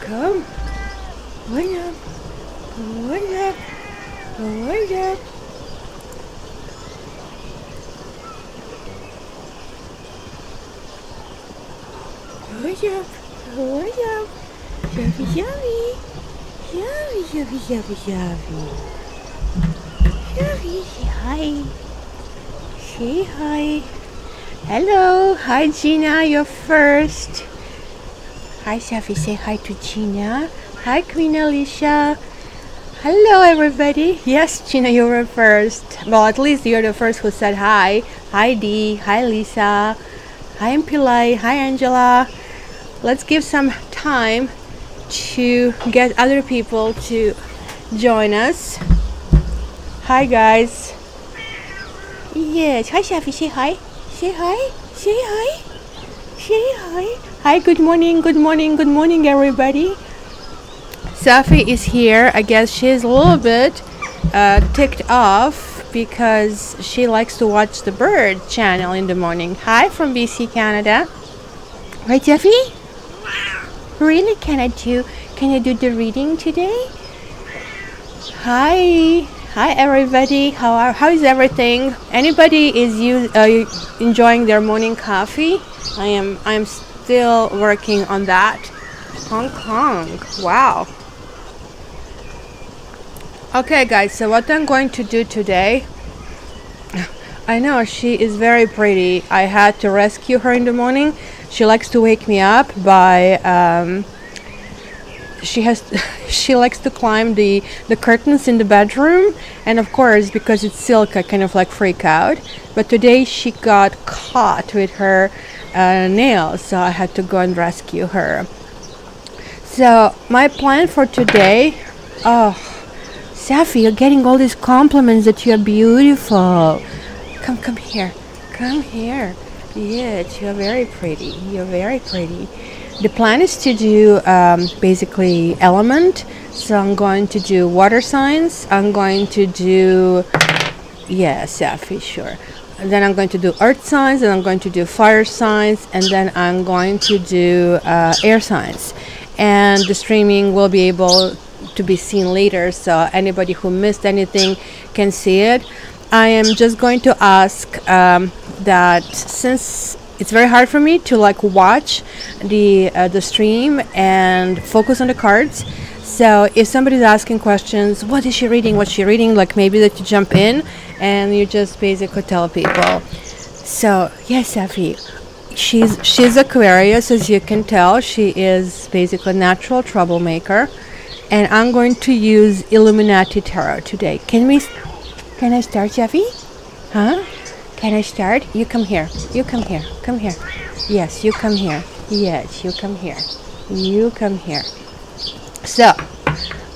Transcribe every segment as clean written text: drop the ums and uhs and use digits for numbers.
Come. Wake up. Wake up. Wake up. Wake up. Wake up. Yummy, yummy. Yummy, yummy, yummy, yummy. Yummy, say hi. Say hi. Hello. Hi, Gina. You're first. Hi, Sophie. Say hi to Gina. Hi, Queen Alicia. Hello, everybody. Yes, Gina, you were first. Well, at least you're the first who said hi. Hi, Dee. Hi, Lisa. Hi, Mpilai. Hi, Angela. Let's give some time to get other people to join us. Hi, guys. Yes. Hi, Sophie. Say hi. Say hi. Say hi. Say hi. Hi, good morning. Good morning. Good morning, everybody. Safi is here. I guess she's a little bit ticked off because she likes to watch the bird channel in the morning. Hi from BC, Canada. Right, Safi? Really? Can you do the reading today? Hi. Hi, everybody. How is everything? Anybody is enjoying their morning coffee? I'm still working on that. Hong Kong. Wow. Okay, guys, so what I'm going to do today, I know she is very pretty. I had to rescue her in the morning. She likes to wake me up by she likes to climb the curtains in the bedroom, and of course, because it's silk, I kind of like freak out. But today she got caught with her nails, so I had to go and rescue her. So my plan for today, Safi, you're getting all these compliments that you're beautiful. Come here. Come here. Yes, you're very pretty. You're very pretty. The plan is to do basically element. So I'm going to do water signs. I'm going to do, yeah, Safi, sure. And then I'm going to do earth signs, and I'm going to do fire signs, and then I'm going to do air signs. And the streaming will be able to be seen later, so anybody who missed anything can see it. I am just going to ask that since it's very hard for me to like watch the stream and focus on the cards, so if somebody's asking questions, what is she reading, what's she reading, like maybe that you jump in and you just basically tell people. So yes, Safi, she's Aquarius, as you can tell. She is basically a natural troublemaker. And I'm going to use Illuminati Tarot today. Can I start, Jeffy? Huh? Can I start? You come here. You come here. Come here. Yes, you come here. Yes, you come here. You come here. So,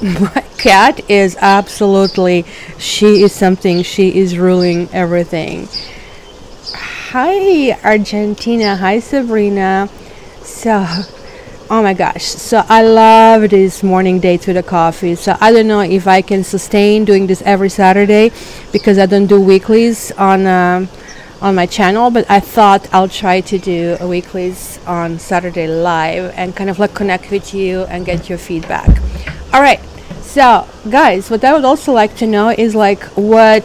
my cat is absolutely, she is something. She is ruling everything. Hi, Argentina. Hi, Sabrina. So, oh my gosh, so I love these morning dates with a coffee. So I don't know if I can sustain doing this every Saturday because I don't do weeklies on my channel, but I thought I'll try to do a weeklies on Saturday live and kind of like connect with you and get your feedback. All right, so guys, what I would also like to know is like what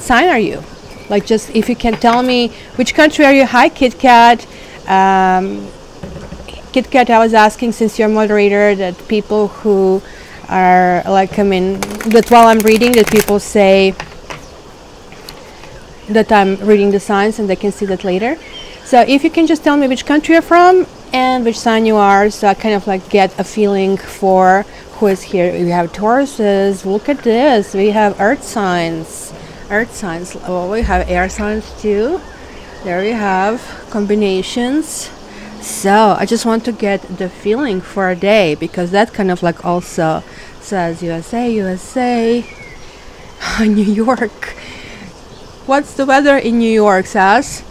sign are you? Like, just if you can tell me which country are you. Hi, Kit Kat. Kit Kat, I was asking, since you're a moderator, that people who are like, I mean, that while I'm reading, that people say that I'm reading the signs and they can see that later. So if you can just tell me which country you're from and which sign you are, so I kind of like get a feeling for who is here. We have Tauruses. Look at this. We have earth signs. Earth signs. Oh, we have air signs too. There we have combinations. So I just want to get the feeling for a day, because that kind of like also says USA, USA. New York. What's the weather in New York, Sass?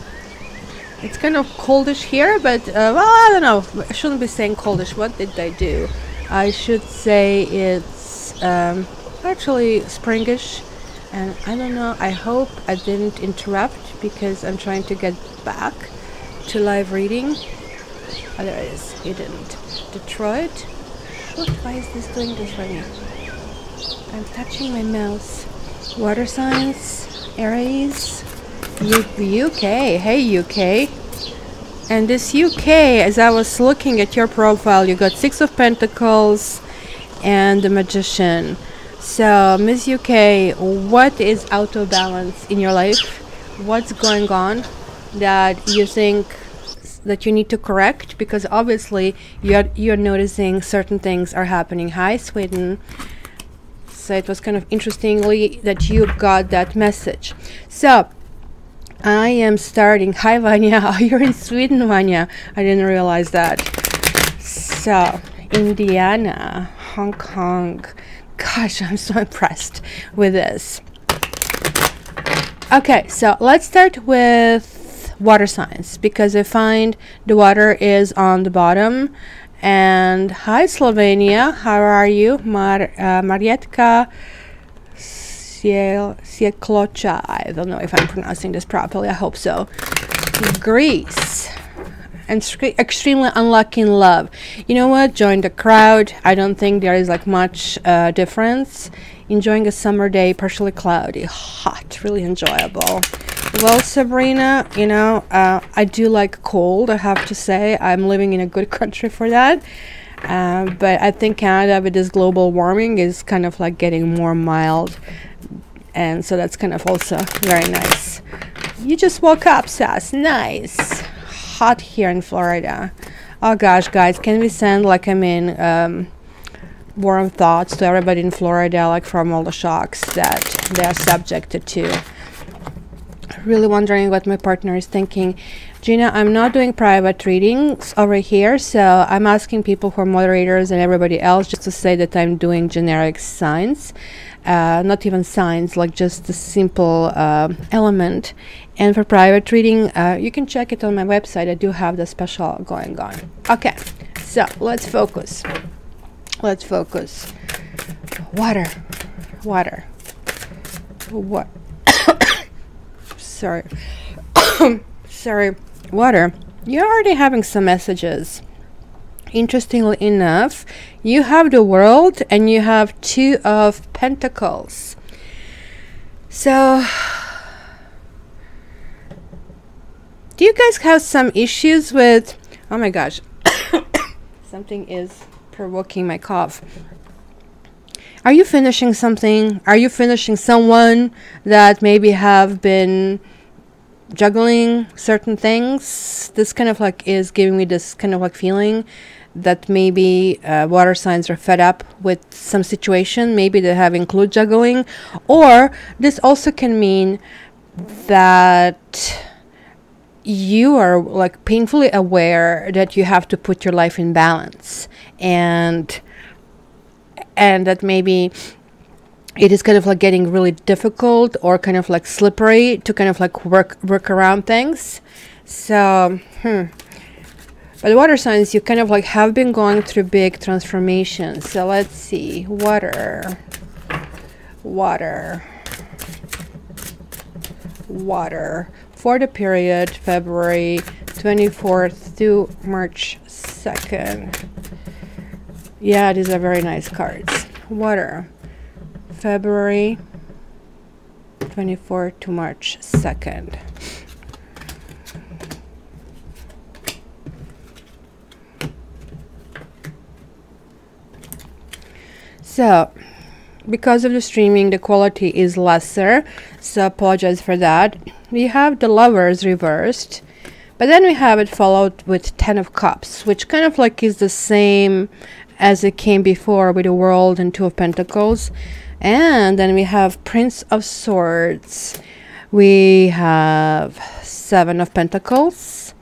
It's kind of coldish here, but well, I don't know. I shouldn't be saying coldish. What did I do? I should say it's actually springish, and I don't know. I hope I didn't interrupt because I'm trying to get back to live reading. Oh, there it is. You didn't. Detroit. What? Why is this doing this for me? I'm touching my mouse. Water signs, Aries, UK. Hey, UK. And this UK, as I was looking at your profile, you got Six of Pentacles and the Magician. So, Miss UK, what is out of balance in your life? What's going on that you think that you need to correct? Because obviously you're noticing certain things are happening. Hi, Sweden. So it was kind of interestingly that you got that message. So I am starting. Hi, Vanya. Oh, you're in Sweden, Vanya. I didn't realize that. So Indiana, Hong Kong. Gosh, I'm so impressed with this. Okay, so let's start with water signs, because I find the water is on the bottom. And hi, Slovenia, how are you? Marietka Sieklocha. I don't know if I'm pronouncing this properly. I hope so. Greece. And extremely unlucky in love. You know what? Join the crowd. I don't think there is like much difference. Enjoying a summer day, partially cloudy, hot, really enjoyable. Well, Sabrina, you know, I do like cold, I have to say. I'm living in a good country for that. But I think Canada, with this global warming, is kind of like getting more mild. And so that's kind of also very nice. You just woke up, Sass. Nice. Hot here in Florida. Oh gosh, guys, can we send like, I mean, warm thoughts to everybody in Florida, like from all the shocks that they are subjected to. Really wondering what my partner is thinking. Gina, I'm not doing private readings over here, so I'm asking people who are moderators and everybody else just to say that I'm doing generic signs. Not even signs, like just a simple element. And for private reading, you can check it on my website. I do have the special going on. Okay, so let's focus. Let's focus. Water. Water. What? Sorry. Sorry. Water. You're already having some messages. Interestingly enough, you have the World and you have Two of Pentacles. So, do you guys have some issues with... Oh my gosh. Something is provoking my cough. Are you finishing something? Are you finishing someone that maybe have been juggling certain things? This kind of like is giving me this kind of like feeling that maybe water signs are fed up with some situation. Maybe they have include juggling. Or this also can mean that you are like painfully aware that you have to put your life in balance, and that maybe it is kind of like getting really difficult or kind of like slippery to kind of like work around things. So but water signs, you kind of like have been going through big transformations. So let's see. Water for the period February 24th to March 2nd. Yeah, these are very nice cards. Water, February 24th to March 2nd. So, because of the streaming, the quality is lesser, so apologize for that. We have the Lovers reversed, but then we have it followed with Ten of Cups, which kind of like is the same as it came before with the World and Two of Pentacles. And then we have Prince of Swords, we have Seven of Pentacles,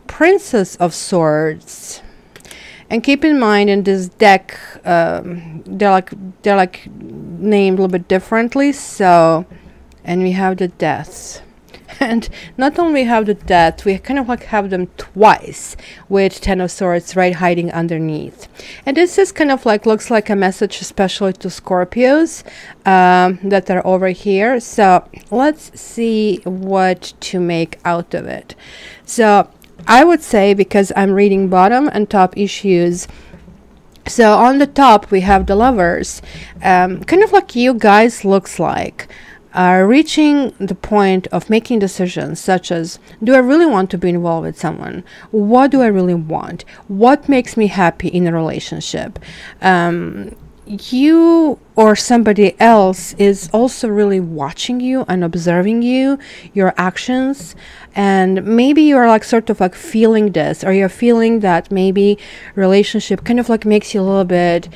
Princess of Swords. And keep in mind, in this deck, they're like named a little bit differently. So, and we have the Deaths, and not only have the Death, we kind of like have them twice with Ten of Swords right hiding underneath. And this is kind of like looks like a message, especially to Scorpios that are over here. So let's see what to make out of it. So I would say, because I'm reading bottom and top issues, So on the top we have the Lovers, kind of like you guys looks like are reaching the point of making decisions such as, do I really want to be involved with someone? What do I really want? What makes me happy in a relationship? You or somebody else is also really watching you and observing you, your actions, and maybe you're like sort of like feeling this, or you're feeling that maybe relationship kind of like makes you a little bit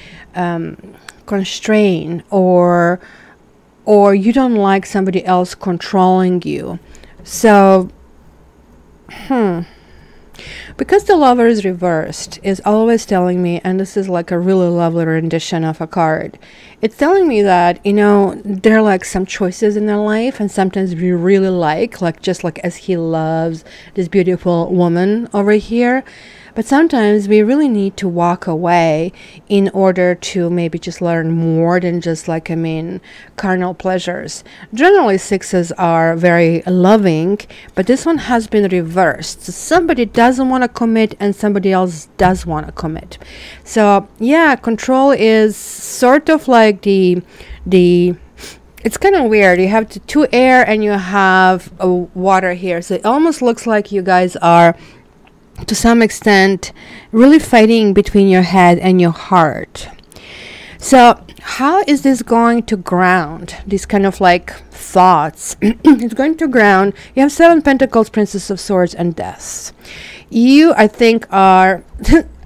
constrained, or you don't like somebody else controlling you. So because the Lover is reversed is always telling me, and this is like a really lovely rendition of a card, it's telling me that, you know, there are like some choices in their life, and sometimes we really like just like as he loves this beautiful woman over here, but sometimes we really need to walk away in order to maybe just learn more than just like, I mean, carnal pleasures. Generally, sixes are very loving, but this one has been reversed. So somebody doesn't want to commit and somebody else does want to commit. So yeah, control is sort of like the it's kind of weird. You have two air and you have water here. So it almost looks like you guys are, to some extent, really fighting between your head and your heart. So how is this going to ground these kind of like thoughts? It's going to ground. You have Seven Pentacles, Princess of Swords, and Death. You, I think, are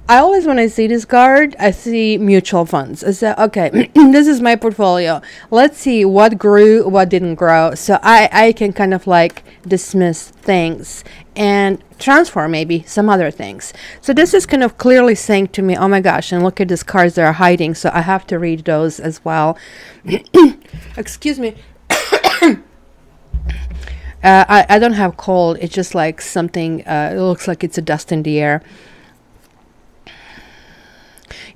I always, when I see this card, I see mutual funds. I say, okay, this is my portfolio. Let's see what grew, what didn't grow. So I can kind of like dismiss things and transfer maybe some other things. So this is kind of clearly saying to me, oh my gosh, and look at these cards that are hiding. So I have to read those as well. Excuse me. I don't have cold. It's just like something, it looks like it's a dust in the air.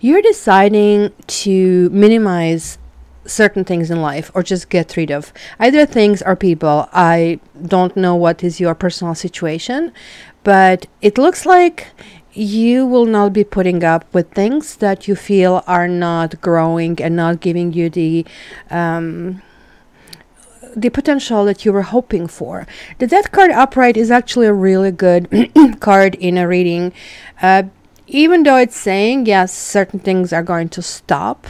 You're deciding to minimize certain things in life or just get rid of either things or people. I don't know what is your personal situation, but it looks like you will not be putting up with things that you feel are not growing and not giving you the potential that you were hoping for. The Death card upright is actually a really good card in a reading. Even though it's saying, yes, certain things are going to stop,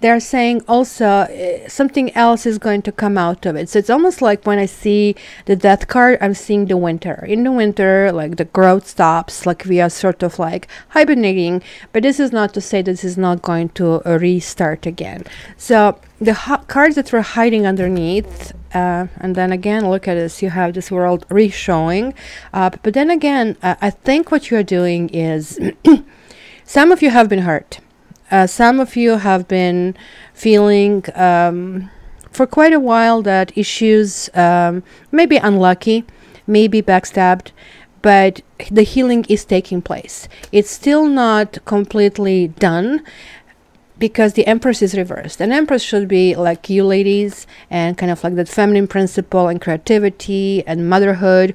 they're saying also something else is going to come out of it. So it's almost like when I see the Death card, I'm seeing the winter. In the winter, like the growth stops, like we are sort of like hibernating, but this is not to say this is not going to restart again. So the cards that were hiding underneath, and then again, look at this, you have this world re-showing up. But then again, I think what you're doing is some of you have been hurt. Some of you have been feeling for quite a while that issues, maybe unlucky, maybe backstabbed, but the healing is taking place. It's still not completely done, because the Empress is reversed. An Empress should be like you ladies, and kind of like that feminine principle and creativity and motherhood.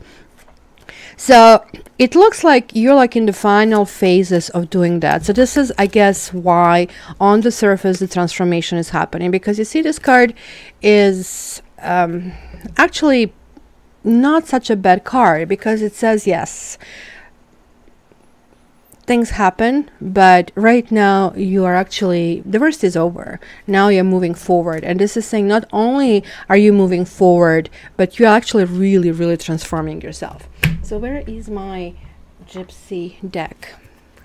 So it looks like you're like in the final phases of doing that. So this is, I guess, why on the surface the transformation is happening, because you see this card is actually not such a bad card, because it says, yes, things happen, but right now you are actually, the worst is over. Now you're moving forward, and this is saying not only are you moving forward, but you're actually really, really transforming yourself. So where is my Gypsy deck?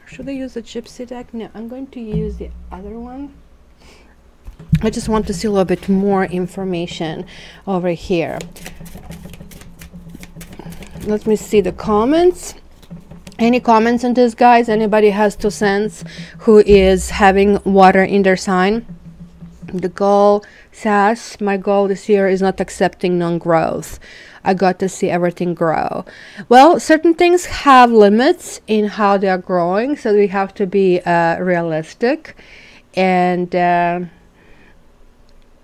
Should I use the Gypsy deck? No, I'm going to use the other one. I just want to see a little bit more information over here. Let me see the comments. Any comments on this, guys? Anybody has 2 cents who is having water in their sign? The goal says, my goal this year is not accepting non-growth. I got to see everything grow. Well, certain things have limits in how they are growing, so we have to be realistic. And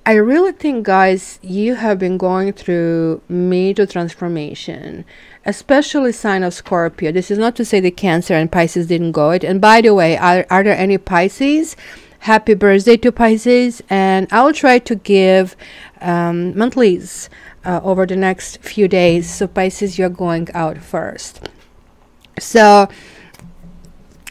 I really think, guys, you have been going through major transformation. especially sign of Scorpio. This is not to say the Cancer and Pisces didn't go it. And by the way, are there any Pisces? Happy birthday to Pisces. And I will try to give monthlies over the next few days. So Pisces, you're going out first. So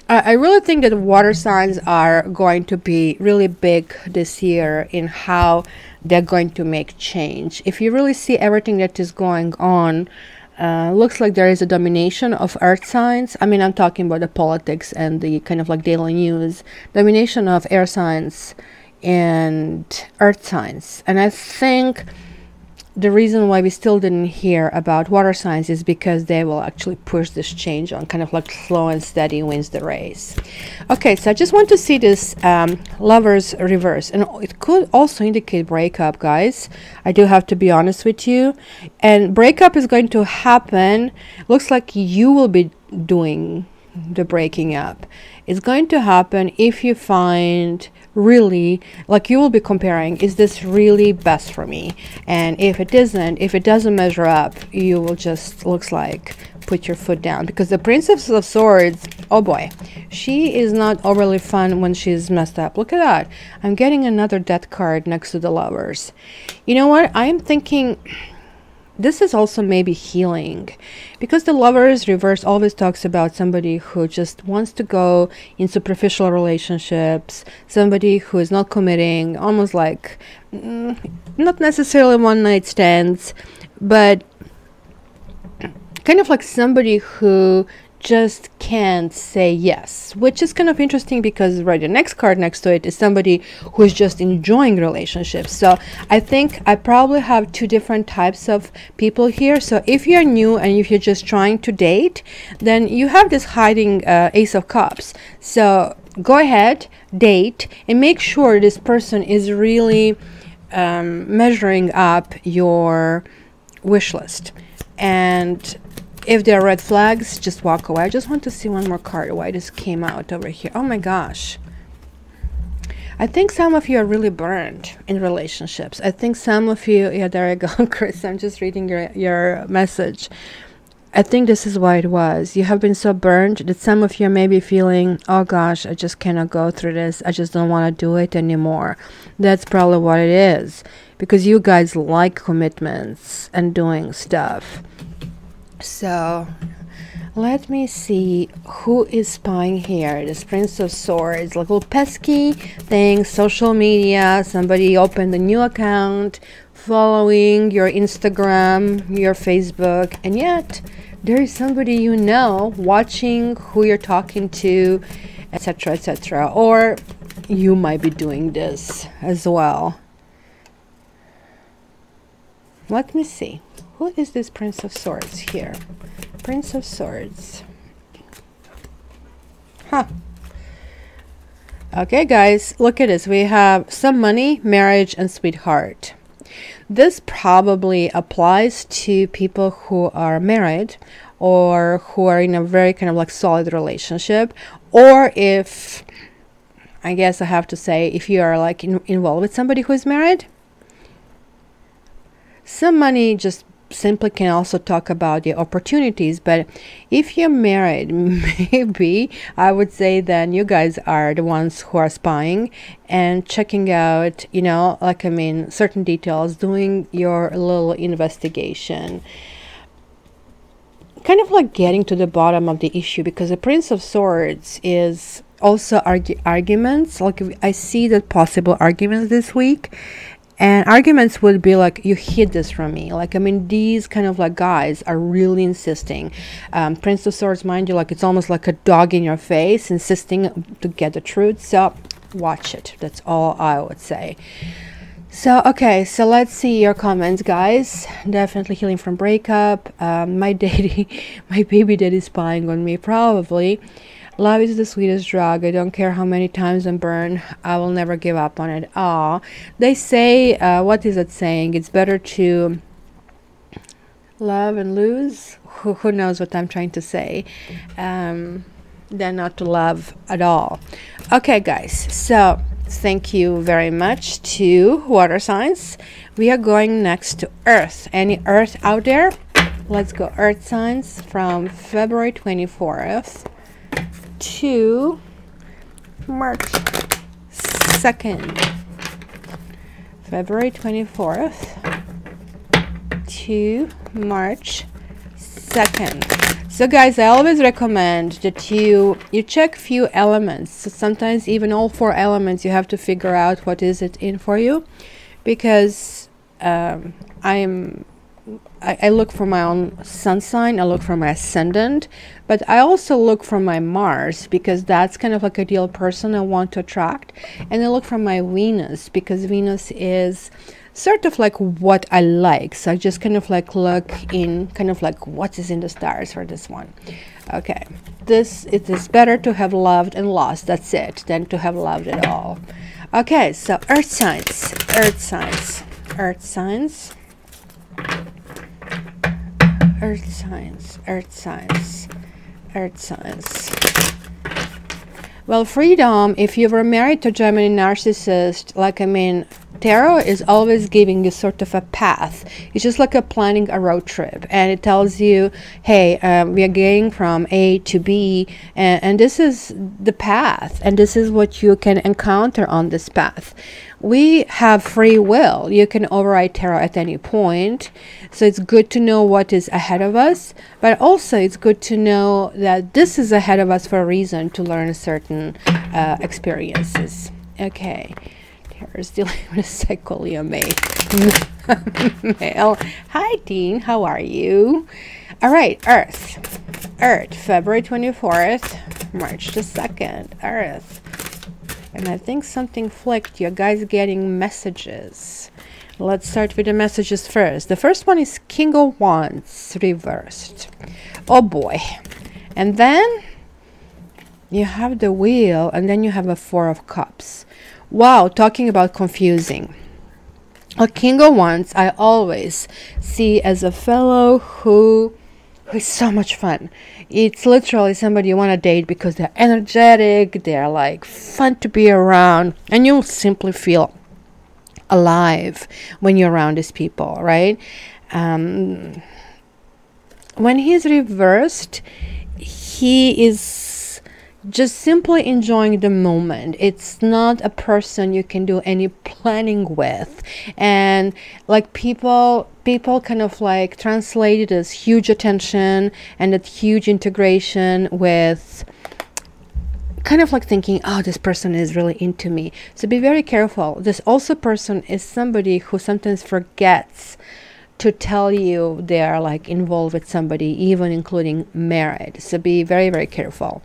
I really think that water signs are going to be really big this year in how they're going to make change. If you really see everything that is going on, looks like there is a domination of earth signs. I mean, I'm talking about the politics and the kind of like daily news. Domination of air signs and earth signs. And I think the reason why we still didn't hear about water signs is because they will actually push this change on, kind of like slow and steady wins the race. Okay, so I just want to see this Lovers reverse, and it could also indicate breakup, guys. I do have to be honest with you, and breakup is going to happen. Looks like you will be doing the breaking up. It's going to happen if you find really, like, you will be comparing, is this really best for me? And if it doesn't measure up, you will just, looks like, put your foot down, because the Princess of Swords, oh boy, she is not overly fun when she's messed up. Look at that. I'm getting another death card next to the Lovers. You know what? I'm thinking this is also maybe healing, because the Lovers reverse always talks about somebody who just wants to go in superficial relationships, somebody who is not committing, almost like not necessarily one night stands, but kind of like somebody who just can't say yes, which is kind of interesting because right, the next card next to it is somebody who is just enjoying relationships. So I think I probably have two different types of people here. So if you're new and if you're just trying to date, then you have this hiding Ace of Cups. So go ahead, date, and make sure this person is really measuring up your wish list. And if there are red flags, just walk away. I just want to see one more card. Why this came out over here? Oh my gosh. I think some of you are really burned in relationships. I think some of you, yeah, there I go, Chris. I'm just reading your message. I think this is why it was. You have been so burned that some of you may be feeling, oh gosh, I just cannot go through this. I just don't want to do it anymore. That's probably what it is. Because you guys like commitments and doing stuff. So let me see who is spying here. This Prince of Swords, like little pesky thing, social media, somebody opened a new account, following your Instagram, your Facebook, and yet there is somebody you know watching who you're talking to, etc., etc. Or you might be doing this as well. Let me see. Who is this Prince of Swords here? Prince of Swords. Huh. Okay, guys, look at this. We have some money, marriage, and sweetheart. This probably applies to people who are married or who are in a very kind of like solid relationship. Or if, I guess I have to say, if you are like involved with somebody who is married. Some money just simply can also talk about the opportunities, but if you're married, maybe I would say then you guys are the ones who are spying and checking out, you know, like, I mean, certain details, doing your little investigation, kind of like getting to the bottom of the issue, because the Prince of Swords is also arguments. Like, I see that possible arguments this week. And arguments would be like, you hid this from me. Like, I mean, these kind of like guys are really insisting. Prince of Swords, mind you, like, it's almost like a dog in your face, insisting to get the truth. So watch it. That's all I would say. So, okay, so let's see your comments, guys. Definitely healing from breakup. My baby daddy spying on me, probably. Love is the sweetest drug. I don't care how many times I'm burned. I will never give up on it. Aw. They say, what is it saying? It's better to love and lose. Who knows what I'm trying to say? Than not to love at all. Okay, guys. So thank you very much to water signs. We are going next to Earth. Any Earth out there? Let's go earth signs from February 24th to March 2nd. February 24th to March 2nd. So guys, I always recommend that you check few elements. So sometimes even all 4 elements, you have to figure out what is it in for you, because I look for my own sun sign, I look for my ascendant, but I also look for my Mars, because that's kind of like a ideal person I want to attract. And I look for my Venus, because Venus is sort of like what I like. So I just kind of like look in kind of like what is in the stars for this one. Okay, it is better to have loved and lost, that's it, than to have loved at all. Okay, so earth signs, earth signs, earth signs, earth signs, earth signs, earth signs. Well, freedom, if you were married to Gemini narcissist, like, I mean, tarot is always giving you sort of a path. It's just like a planning a road trip, and it tells you, hey, we are going from A to B, and this is the path, and this is what you can encounter on this path. We have free will. You can override tarot at any point, so it's good to know what is ahead of us, but also it's good to know that this is ahead of us for a reason, to learn certain experiences. Okay. Here's dealing with a Psycho Leo male. Hi, Dean. How are you? All right, Earth. Earth, February 24th, March the 2nd. Earth. And I think something flicked. You guys getting messages. Let's start with the messages first. The first one is King of Wands reversed. Oh boy. And then you have the Wheel, and then you have a Four of Cups. Wow, talking about confusing. A King of Wands I always see as a fellow who is so much fun. It's literally somebody you want to date because they're energetic, they're like fun to be around, and you'll simply feel alive when you're around these people, right? When he's reversed, he is just simply enjoying the moment. It's not a person you can do any planning with, and like people kind of like translate it as huge attention and that huge integration with kind of like thinking, oh, this person is really into me. So be very careful. This also person is somebody who sometimes forgets to tell you they are like involved with somebody, even including married. So be very, very careful.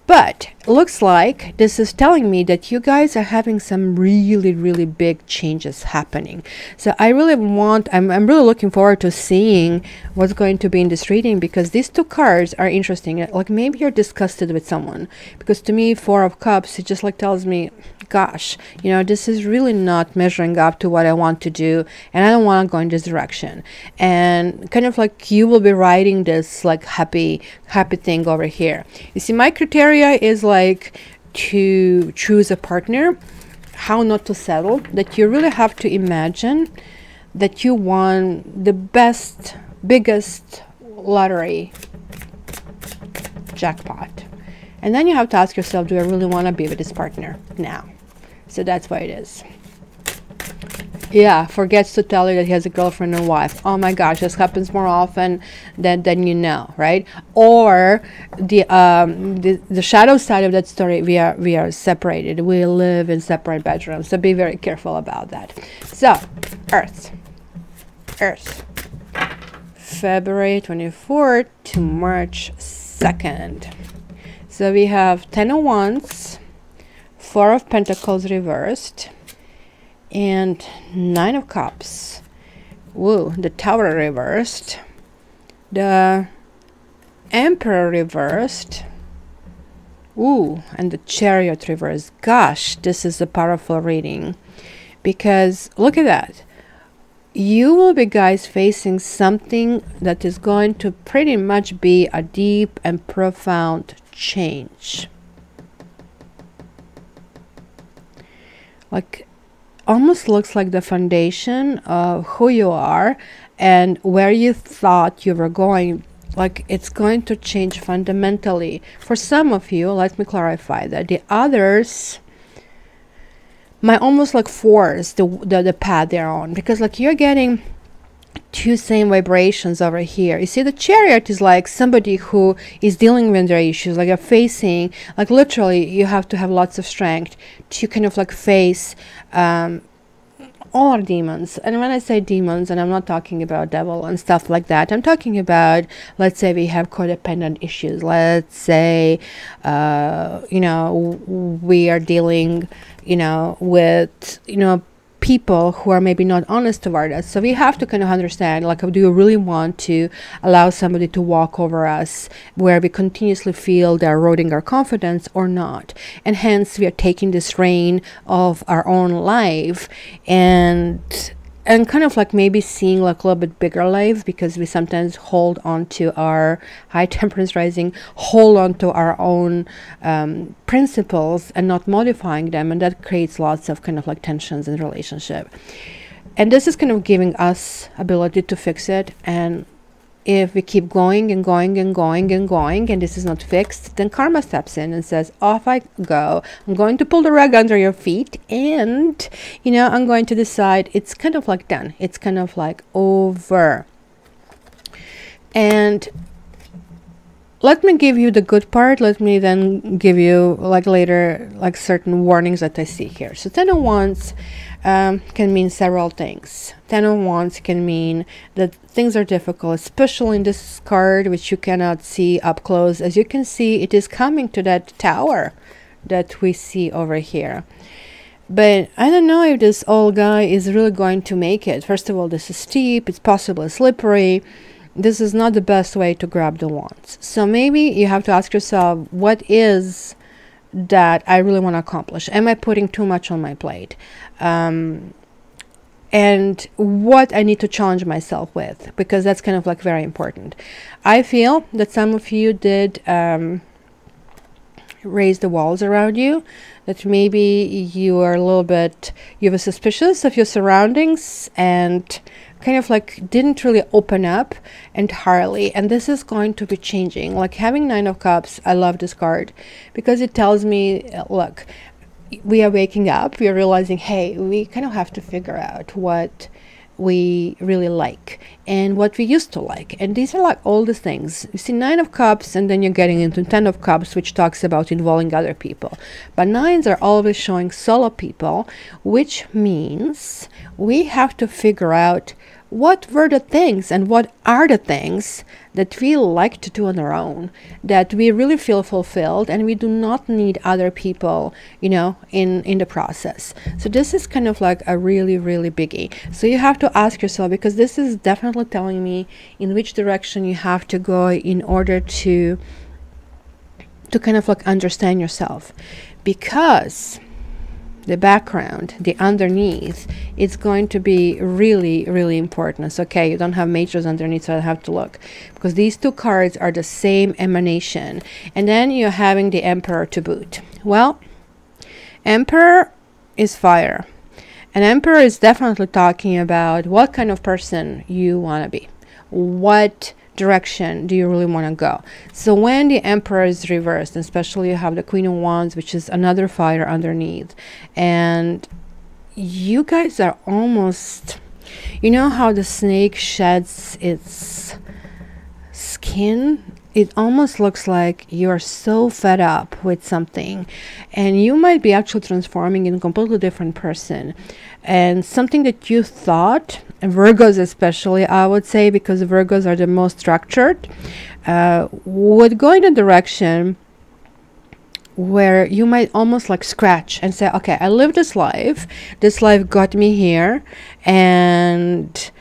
But looks like this is telling me that you guys are having some really, really big changes happening. So I really I'm really looking forward to seeing what's going to be in this reading, because these 2 cards are interesting. Like maybe you're disgusted with someone, because to me, Four of Cups, it just like tells me, gosh, you know, this is really not measuring up to what I want to do, and I don't want to go in this direction. And kind of like you will be riding this like happy thing over here. You see, my criteria is like to choose a partner, how not to settle, that you really have to imagine that you won the biggest lottery jackpot, and then you have to ask yourself, do I really want to be with this partner now? So that's why it is. Yeah, forgets to tell you that he has a girlfriend and wife. Oh my gosh, this happens more often than you know, right? Or the shadow side of that story, we are separated. We live in separate bedrooms. So be very careful about that. So, Earth, February 24th to March 2nd. So we have 10 of Wands, 4 of Pentacles reversed, and 9 of Cups. Woo, the Tower reversed, the Emperor reversed, ooh, and the Chariot reversed. Gosh, this is a powerful reading, because look at that. You will be, guys, facing something that is going to pretty much be a deep and profound change. Like, almost looks like the foundation of who you are and where you thought you were going, like it's going to change fundamentally. For some of you, let me clarify that. The others might almost like force the path they're on, because like you're getting two same vibrations over here. You see, the Chariot is like somebody who is dealing with their issues, like you're facing, like literally you have to have lots of strength to kind of like face all our demons. And when I say demons, and I'm not talking about devil and stuff like that, I'm talking about, let's say we have codependent issues, let's say you know, we are dealing, you know, with, you know, people who are maybe not honest toward us. So we have to kind of understand, like, do you really want to allow somebody to walk over us where we continuously feel they're eroding our confidence or not? And hence we are taking this reign of our own life and kind of like maybe seeing like a little bit bigger life, because we sometimes hold on to our high temperance rising, hold on to our own principles and not modifying them, and that creates lots of kind of like tensions in relationship. And this is kind of giving us ability to fix it. And if we keep going and going and going and going and this is not fixed, then karma steps in and says, off I go. I'm going to pull the rug under your feet, and, you know, I'm going to decide it's kind of like done. It's kind of like over. And let me give you the good part. Let me then give you like later, like certain warnings that I see here. So 10 of Wands can mean several things. 10 of Wands can mean that things are difficult, especially in this card, which you cannot see up close. As you can see, it is coming to that tower that we see over here. But I don't know if this old guy is really going to make it. First of all, this is steep. It's possibly slippery. This is not the best way to grab the wands. So maybe you have to ask yourself, what is that I really want to accomplish? Am I putting too much on my plate? And what I need to challenge myself with, because that's kind of like very important. I feel that some of you did raise the walls around you, that maybe you are a little bit, you were suspicious of your surroundings and kind of like didn't really open up entirely. And this is going to be changing. Like having 9 of Cups, I love this card because it tells me, look, we are waking up, we are realizing, hey, we kind of have to figure out what we really like and what we used to like. And these are like all the things. You see 9 of Cups, and then you're getting into 10 of Cups, which talks about involving other people. But 9s are always showing solo people, which means we have to figure out what were the things and what are the things that we like to do on our own, that we really feel fulfilled, and we do not need other people, you know, in the process. So this is kind of like a really, really biggie. So you have to ask yourself, because this is definitely telling me in which direction you have to go in order to kind of like understand yourself. Because the background, the underneath, it's going to be really, really important. So, okay, you don't have majors underneath, so I have to look, because these two cards are the same emanation. And then you're having the Emperor to boot. Well, Emperor is fire. And Emperor is definitely talking about what kind of person you want to be. What direction do you really want to go? So when the Emperor is reversed, especially you have the Queen of Wands, which is another fire underneath, and you guys are almost, you know how the snake sheds its skin? It almost looks like you're so fed up with something, and you might be actually transforming in a completely different person. And something that you thought, Virgos especially, I would say, because Virgos are the most structured, would go in a direction where you might almost like scratch and say, okay, I lived this life got me here, and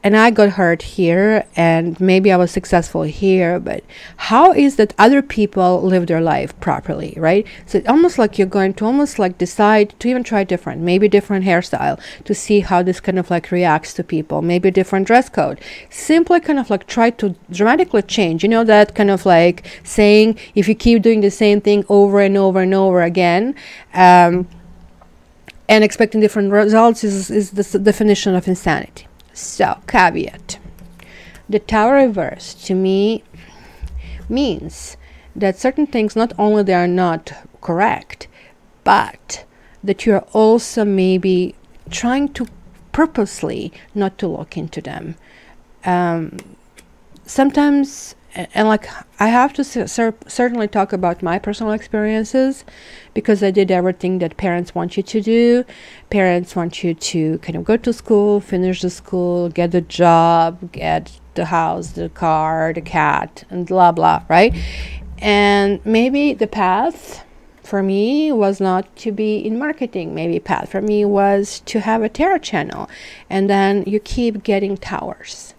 I got hurt here, and maybe I was successful here, but how is that other people live their life properly, right? So it's almost like you're going to almost like decide to even try different, maybe different hairstyle, to see how this kind of like reacts to people, maybe a different dress code. Simply kind of like try to dramatically change. You know, that kind of like saying, if you keep doing the same thing over and over and over again, and expecting different results is the definition of insanity. So, caveat. The Tower reverse to me means that certain things, not only they are not correct, but that you are also maybe trying to purposely not to look into them. Sometimes, and like I have to certainly talk about my personal experiences, because I did everything that parents want you to do. Parents want you to kind of go to school, finish the school, get the job, get the house, the car, the cat, and blah blah, right? And maybe the path for me was not to be in marketing. Maybe path for me was to have a tarot channel, and then you keep getting towers.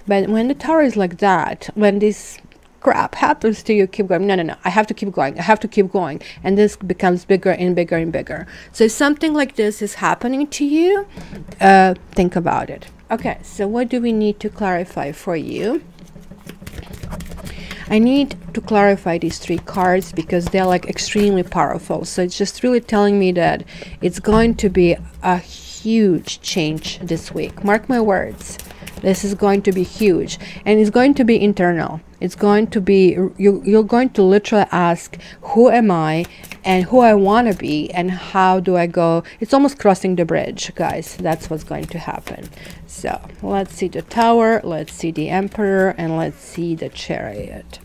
But when the tower is like that, when this crap happens to you, keep going. No, I have to keep going. I have to keep going. And this becomes bigger and bigger and bigger. So if something like this is happening to you, think about it. Okay, so what do we need to clarify for you? I need to clarify these 3 cards because they're like extremely powerful. So it's just really telling me that it's going to be a huge change this week. Mark my words. This is going to be huge, and it's going to be internal. It's going to be, you're going to literally ask, who am I and who I want to be and how do I go? It's almost crossing the bridge, guys. That's what's going to happen. So let's see the Tower, let's see the Emperor, and let's see the Chariot.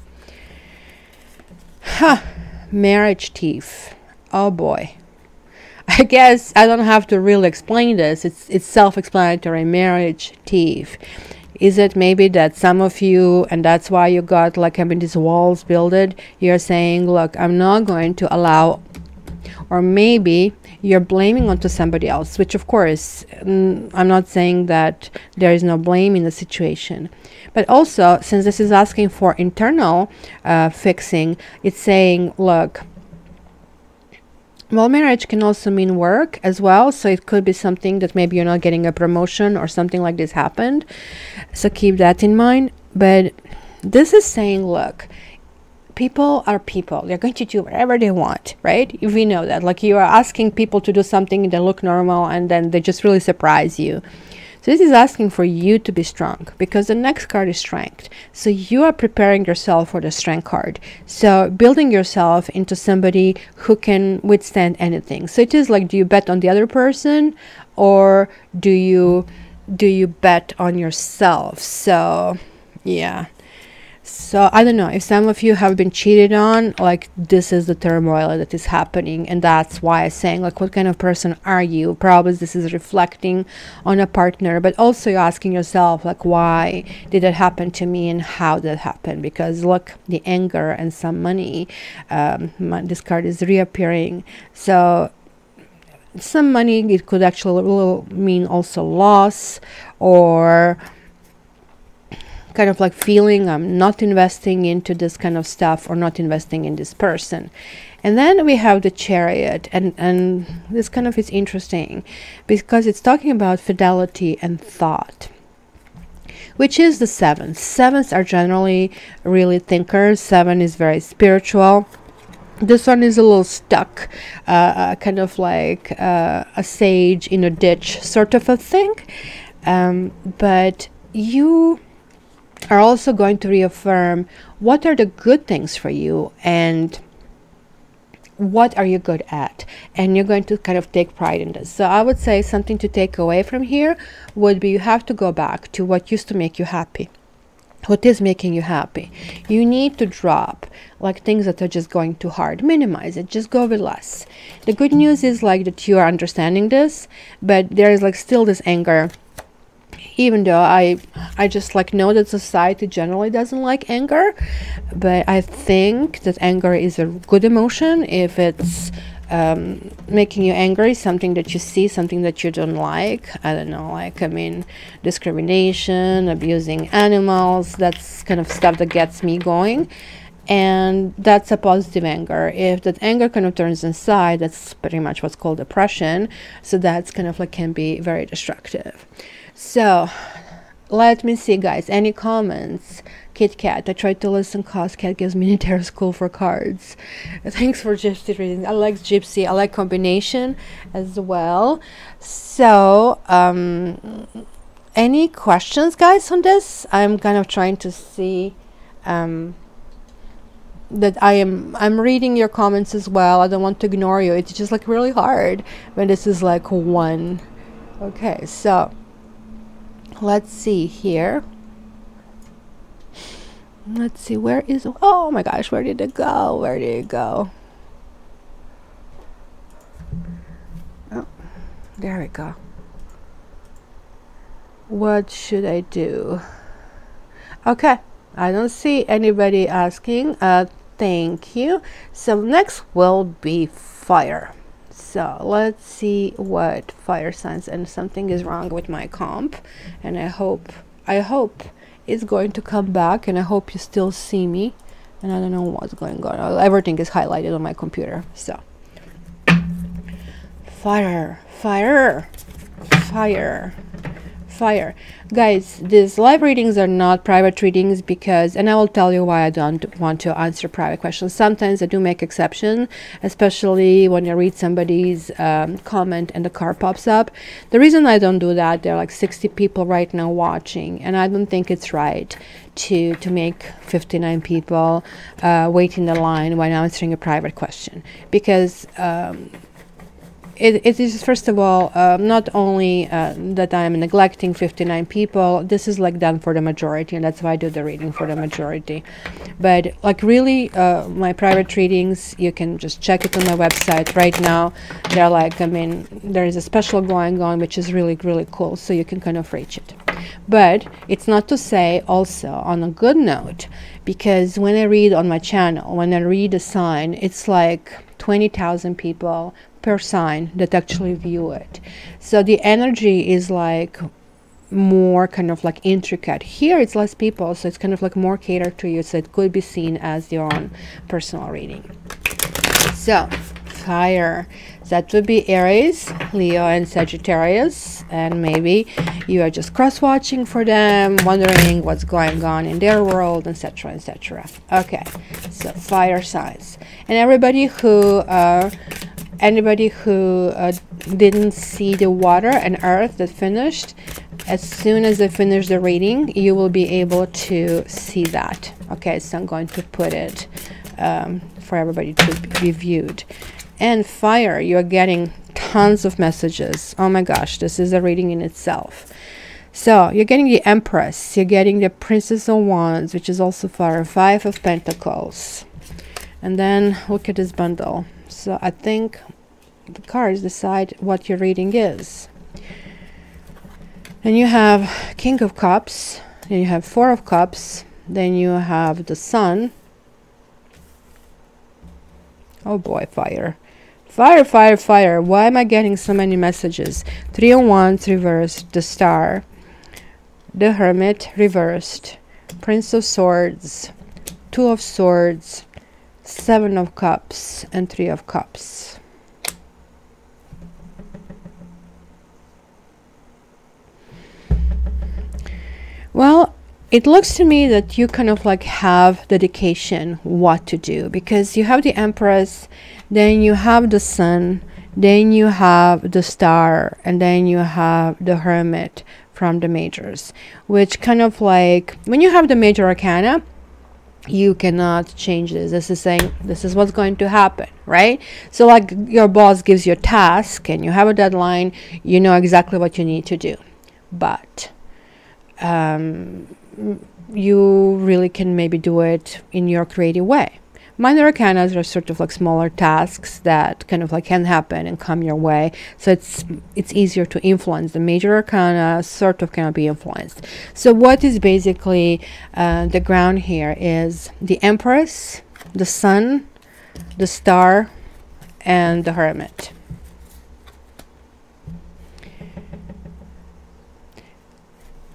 Marriage thief. Oh boy. I guess I don't have to really explain this. It's self-explanatory. Marriage thief. Is it maybe that some of you, and that's why you got like, I mean, these walls builded, you're saying, look, I'm not going to allow, or maybe you're blaming onto somebody else, which of course, I'm not saying that there is no blame in the situation. But also, since this is asking for internal fixing, it's saying, look, well, marriage can also mean work as well. So it could be something that maybe you're not getting a promotion or something like this happened. So keep that in mind. But this is saying, look, people are people. They're going to do whatever they want, right? We know that. Like, you are asking people to do something that look normal and then they just really surprise you. So this is asking for you to be strong, because the next card is strength. So you are preparing yourself for the strength card. So building yourself into somebody who can withstand anything. So it is like, do you bet on the other person, or do you bet on yourself? So yeah. So I don't know if some of you have been cheated on, like this is the turmoil that is happening, and that's why I'm saying, like, what kind of person are you? Probably this is reflecting on a partner, but also you're asking yourself, like, why did it happen to me and how did it happen? Because look, the anger and some money, this card is reappearing. So some money, it could actually mean also loss, or kind of like feeling I'm not investing into this kind of stuff, or not investing in this person. And then we have the Chariot, and this kind of is interesting because it's talking about fidelity and thought, which is the 7th. 7s are generally really thinkers. 7 is very spiritual. This one is a little stuck, kind of like a sage in a ditch sort of a thing. But you are also going to reaffirm what are the good things for you and what are you good at, and you're going to kind of take pride in this. So I would say something to take away from here would be, you have to go back to what used to make you happy. What is making you happy? You need to drop like things that are just going too hard. Minimize it. Just go with less. The good news is like that you are understanding this, but there is like still this anger. Even though I just like know that society generally doesn't like anger, but I think that anger is a good emotion if it's making you angry, something that you see, something that you don't like. I don't know, like, I mean, discrimination, abusing animals, that's kind of stuff that gets me going. And that's a positive anger. If that anger kind of turns inside, that's pretty much what's called depression. So that's kind of like can be very destructive. So let me see, guys, any comments? Kit Kat, I tried to listen cause Kat gives me tarot school for cards. Thanks for Gypsy reading. I like Gypsy. I like combination as well. So any questions, guys, on this? I'm kind of trying to see that I'm reading your comments as well. I don't want to ignore you. It's just like really hard when this is like one. Okay, so let's see here. Let's see, where is, oh my gosh, where did it go? Where did it go? Oh, there we go. What should I do? Okay, I don't see anybody asking. Thank you. So next will be fire. So let's see what fire signs, and something is wrong with my comp, and I hope it's going to come back, and I hope you still see me, and I don't know what's going on. Everything is highlighted on my computer. So fire, fire, fire, fire. Guys, these live readings are not private readings because, and I will tell you why I don't want to answer private questions. Sometimes I do make exception, especially when I read somebody's comment and the card pops up. The reason I don't do that, there are like 60 people right now watching, and I don't think it's right to make 59 people wait in the line when answering a private question, because it is, first of all, not only that I'm neglecting 59 people. This is like done for the majority, and that's why I do the reading for the majority. But like really, my private readings, you can just check it on my website right now. They're like, I mean, there is a special going on, which is really, really cool, so you can kind of reach it. But it's not to say also on a good note, because when I read on my channel, when I read a sign, it's like 20,000 people per sign that actually view it. So the energy is like more kind of like intricate. Here it's less people, so it's kind of like more catered to you, so it could be seen as your own personal reading. So fire, that would be Aries, Leo, and Sagittarius, and maybe you are just cross-watching for them, wondering what's going on in their world, etc., etc. Okay, so fire signs. And everybody who didn't see the water and earth that finished, as soon as I finish the reading, you will be able to see that. Okay, so I'm going to put it for everybody to be viewed. And fire, you're getting tons of messages. Oh my gosh, this is a reading in itself. So you're getting the Empress, you're getting the Princess of Wands, which is also fire, 5 of Pentacles. And then look at this bundle. So I think the cards decide what your reading is. And you have King of Cups, then you have 4 of Cups, then you have the Sun. Oh boy, fire. Fire, fire, fire. Why am I getting so many messages? 3 of Wands reversed, the Star, the Hermit reversed, Prince of Swords, 2 of Swords, 7 of Cups, and 3 of Cups. Well, it looks to me that you kind of like have dedication what to do, because you have the Empress, then you have the Sun, then you have the Star, and then you have the Hermit from the majors, which kind of like, when you have the major arcana, you cannot change this. This is saying this is what's going to happen, right? So like your boss gives you a task and you have a deadline, you know exactly what you need to do, but you really can maybe do it in your creative way. Minor arcanas are sort of like smaller tasks that kind of like can happen and come your way, so it's easier to influence. The major arcana sort of cannot be influenced. So what is basically the ground here is the Empress, the Sun, the Star, and the Hermit.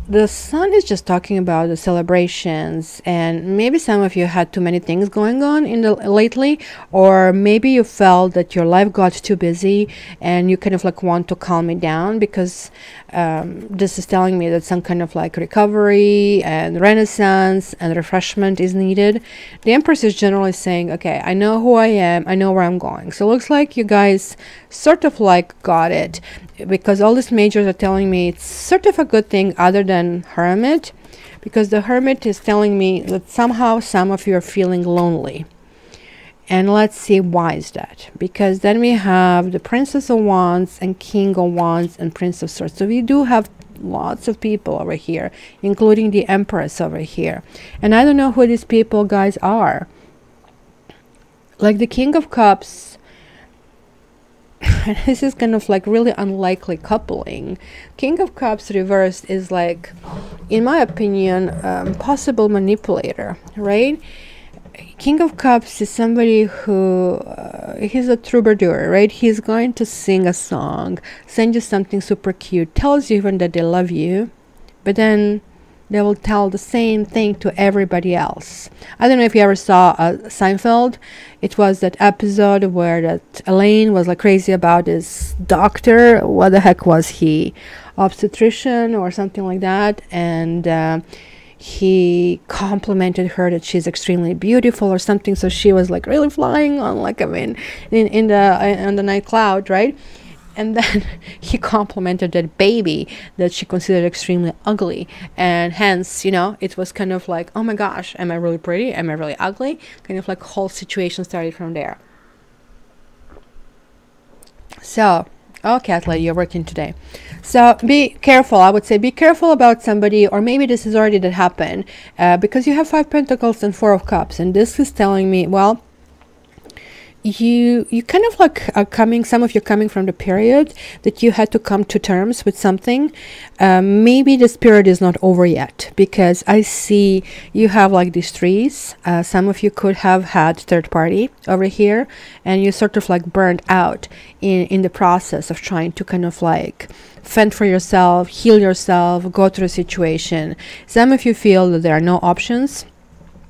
The Sun is just talking about the celebrations, and maybe some of you had too many things going on in the lately, or maybe you felt that your life got too busy and you kind of like want to calm it down, because this is telling me that some kind of like recovery and renaissance and refreshment is needed. The Empress is generally saying, okay, I know who I am, I know where I'm going. So it looks like you guys sort of like got it. because all these majors are telling me it's sort of a good thing other than Hermit, because the Hermit is telling me that somehow some of you are feeling lonely. And let's see why is that, because then we have the Princess of Wands and King of Wands and Prince of Swords. So we do have lots of people over here, including the Empress over here. And I don't know who these people, guys, are. Like the King of Cups, this is kind of like really unlikely coupling. King of Cups reversed is like, in my opinion, possible manipulator, right? King of Cups is somebody who he's a troubadour, right? He's going to sing a song, send you something super cute, tells you even that they love you, but then they will tell the same thing to everybody else. I don't know if you ever saw Seinfeld. It was that episode where that Elaine was like crazy about this doctor. What the heck was he? Obstetrician or something like that. And he complimented her that she's extremely beautiful or something. So she was like really flying on, like, I mean, in the night cloud, right? And then he complimented that baby that she considered extremely ugly. And hence, you know, it was kind of like, oh my gosh, am I really pretty? Am I really ugly? Kind of like whole situation started from there. So, oh, Kathleen, you're working today. So be careful. I would say be careful about somebody, or maybe this is already that happened, because you have 5 Pentacles and 4 of Cups. And this is telling me, well, you kind of like are coming, some of you coming from the period that you had to come to terms with something. Maybe this period is not over yet, because I see you have like these trees. Some of you could have had third party over here, and you sort of like burned out in the process of trying to kind of like fend for yourself, heal yourself, go through a situation. Some of you feel that there are no options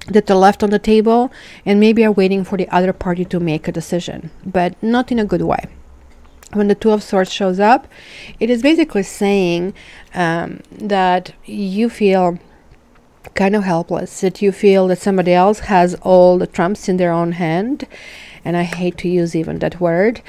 that are left on the table, and maybe are waiting for the other party to make a decision, but not in a good way. When the Two of Swords shows up, it is basically saying that you feel kind of helpless, that you feel that somebody else has all the trumps in their own hand, and I hate to use even that word.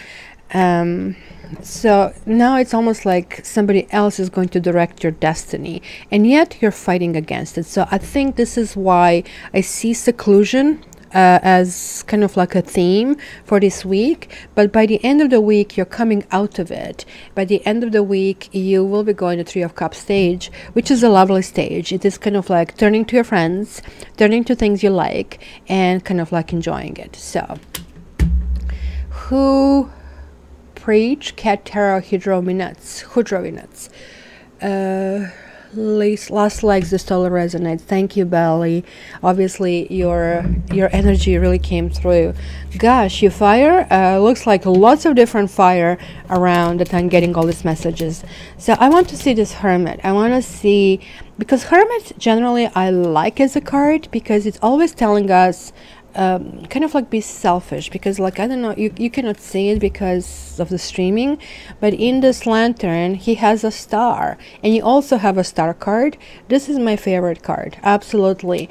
So now it's almost like somebody else is going to direct your destiny, and yet you're fighting against it. So I think this is why I see seclusion as kind of like a theme for this week. But by the end of the week, you're coming out of it. By the end of the week, you will be going to Three of Cups stage, which is a lovely stage. It is kind of like turning to your friends, turning to things you like, and kind of like enjoying it. So who preach Cat Tarot Hydro Minutes? Last legs, this totally resonates. Thank you, Belly. Obviously your energy really came through. Gosh, you fire, looks like lots of different fire around that I'm getting all these messages. So I want to see this Hermit. I want to see, because Hermit generally I like as a card, because it's always telling us kind of like be selfish, because like, I don't know, you cannot see it because of the streaming, but in this lantern he has a star, and you also have a star card. This is my favorite card, absolutely.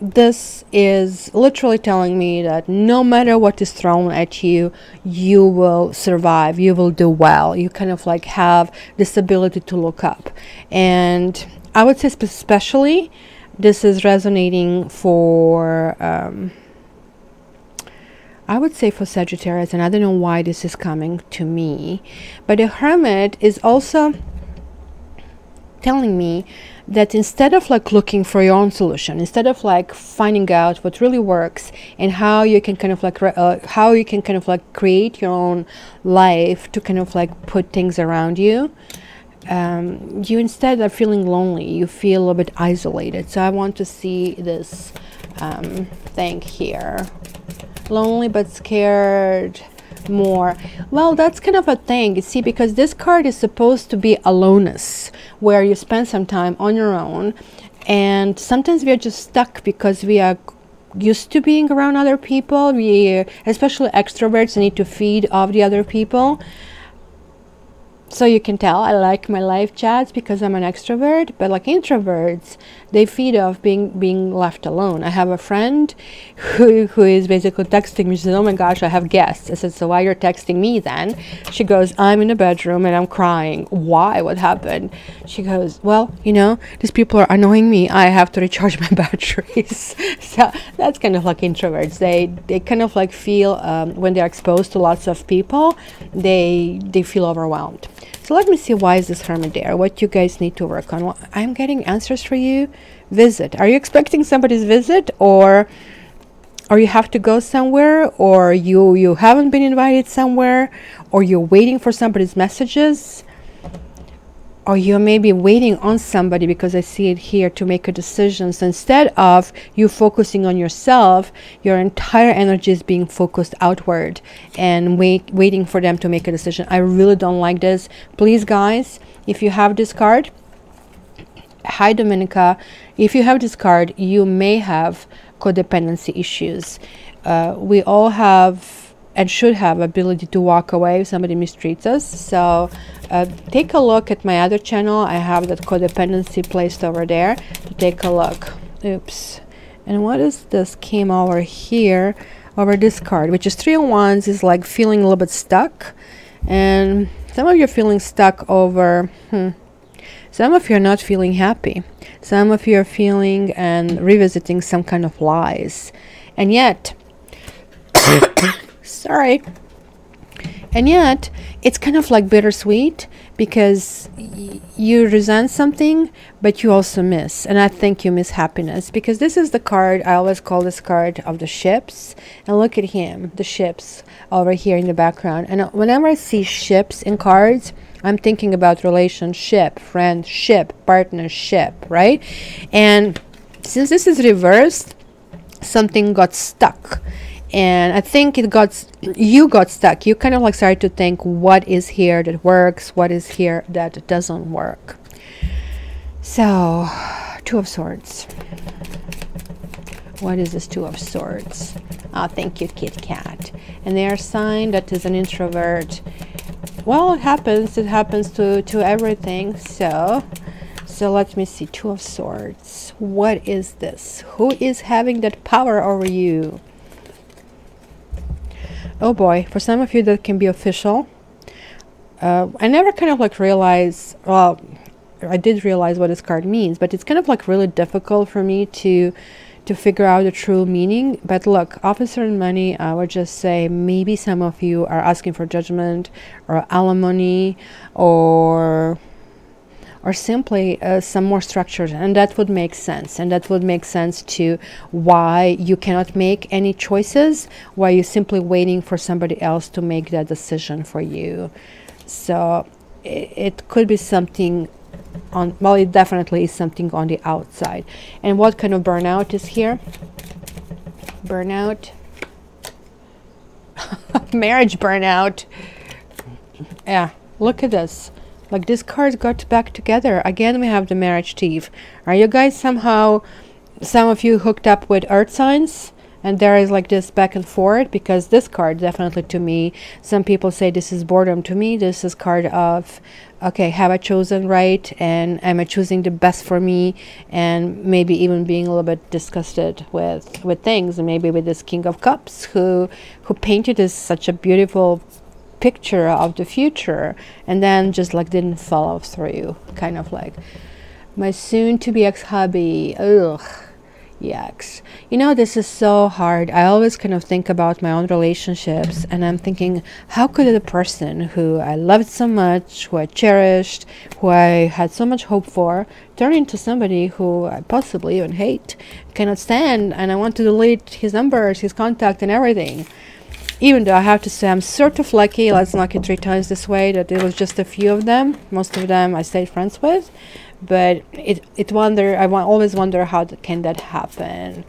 This is literally telling me that no matter what is thrown at you, you will survive, you will do well. You kind of like have this ability to look up. And I would say especially this is resonating for, I would say for Sagittarius, and I don't know why this is coming to me. But the Hermit is also telling me that instead of like looking for your own solution, instead of like finding out what really works and how you can kind of like create your own life to kind of like put things around you, you instead are feeling lonely, you feel a bit isolated. So I want to see this thing here. Lonely but scared more. Well, that's kind of a thing, you see, because this card is supposed to be aloneness, where you spend some time on your own, and sometimes we are just stuck because we are used to being around other people. We, especially extroverts, need to feed off the other people. So you can tell I like my live chats because I'm an extrovert, but like introverts, they feed off being left alone. I have a friend who is basically texting me. She says, "Oh my gosh, I have guests." I said, "So why you're texting me then?" She goes, "I'm in the bedroom and I'm crying." "Why? What happened?" She goes, "Well, you know, these people are annoying me. I have to recharge my batteries." So that's kind of like introverts. They kind of like feel when they're exposed to lots of people, they feel overwhelmed. So let me see, why is this Hermit there? What you guys need to work on? Well, I'm getting answers for you. Visit. Are you expecting somebody's visit, or you have to go somewhere, or you haven't been invited somewhere, or you're waiting for somebody's messages, or you're maybe waiting on somebody, because I see it here, to make a decision. So instead of you focusing on yourself, your entire energy is being focused outward and waiting for them to make a decision. I really don't like this. Please, guys, if you have this card, hi Dominica, if you have this card, you may have codependency issues. We all have and should have ability to walk away if somebody mistreats us. So take a look at my other channel. I have that codependency placed over there to take a look. Oops. And what is this came over here, over this card, which is 3 of Wands, is like feeling a little bit stuck. And some of you are feeling stuck over, some of you are not feeling happy. Some of you are feeling and revisiting some kind of lies. And yet, sorry. And yet, it's kind of like bittersweet, because you resent something, but you also miss. And I think you miss happiness, because this is the card, I always call this card of the ships. And look at him, the ships over here in the background. And whenever I see ships in cards, I'm thinking about relationship, friendship, partnership, right? And since this is reversed, something got stuck. And I think you got stuck. You kind of like started to think, what is here that works? What is here that doesn't work? So, 2 of Swords. What is this 2 of Swords? Oh, thank you, Kit Kat. And they are sign that is an introvert. Well, it happens. It happens to everything. So let me see. 2 of Swords. What is this? Who is having that power over you? Oh boy, for some of you that can be official. I never kind of like realize, well, I did realize what this card means, but it's kind of like really difficult for me to figure out the true meaning. But look, Officer and Money, I would just say maybe some of you are asking for judgment or alimony, or simply some more structures, and that would make sense. And that would make sense to why you cannot make any choices, why you're simply waiting for somebody else to make that decision for you. So it could be something on, well, it definitely is something on the outside. And what kind of burnout is here? Burnout. Marriage burnout. Yeah, look at this. Like, this card got back together. Again, we have the Marriage Thief. Are you guys somehow, some of you hooked up with earth signs? And there is like this back and forth, because this card definitely, to me, some people say this is boredom. To me, this is card of, okay, have I chosen right? And am I choosing the best for me? And maybe even being a little bit disgusted with things. And maybe with this King of Cups, who painted this such a beautiful picture of the future, and then just like didn't follow through. Kind of like my soon-to-be ex-hubby. Ugh, yucks. You know, this is so hard. I always kind of think about my own relationships, and I'm thinking, how could a person who I loved so much, who I cherished, who I had so much hope for, turn into somebody who I possibly even hate, cannot stand, and I want to delete his numbers, his contact, and everything. Even though I have to say I'm sort of lucky, let's knock it 3 times this way, that it was just a few of them. Most of them I stayed friends with. But I always wonder, how can that happen?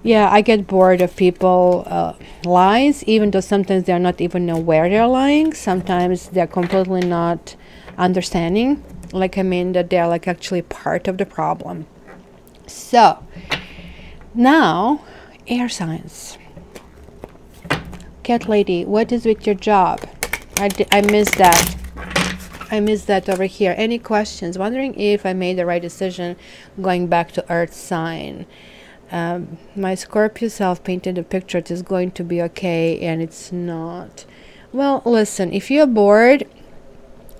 Yeah, I get bored of people lies, even though sometimes they're not even know where they're lying. Sometimes they're completely not understanding. Like, I mean, that they're like actually part of the problem. So, now, air signs. Cat lady, what is with your job? I missed that. I missed that over here. Any questions? Wondering if I made the right decision going back to Earth sign. My Scorpio self painted a picture. It is going to be okay, and it's not. Well, listen, if you're bored,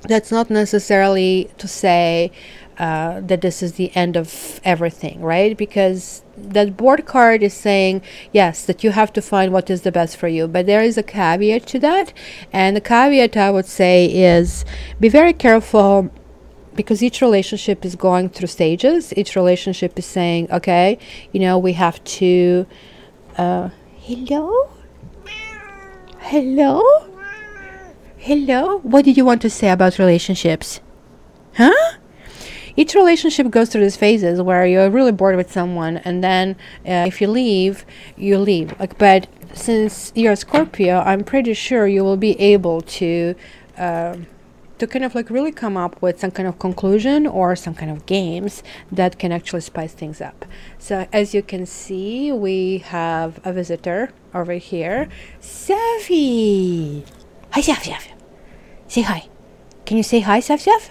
that's not necessarily to say that this is the end of everything, right? Because that board card is saying, yes, that you have to find what is the best for you. But there is a caveat to that. And the caveat I would say is be very careful, because each relationship is going through stages. Each relationship is saying, okay, you know, we have to... hello? Hello? Hello? What did you want to say about relationships? Huh? Each relationship goes through these phases where you're really bored with someone, and then if you leave, you leave. Like, but since you're a Scorpio, I'm pretty sure you will be able to kind of like really come up with some kind of conclusion or some kind of games that can actually spice things up. So as you can see, we have a visitor over here, Safi. Hi, Safi. Say hi. Can you say hi, Safi?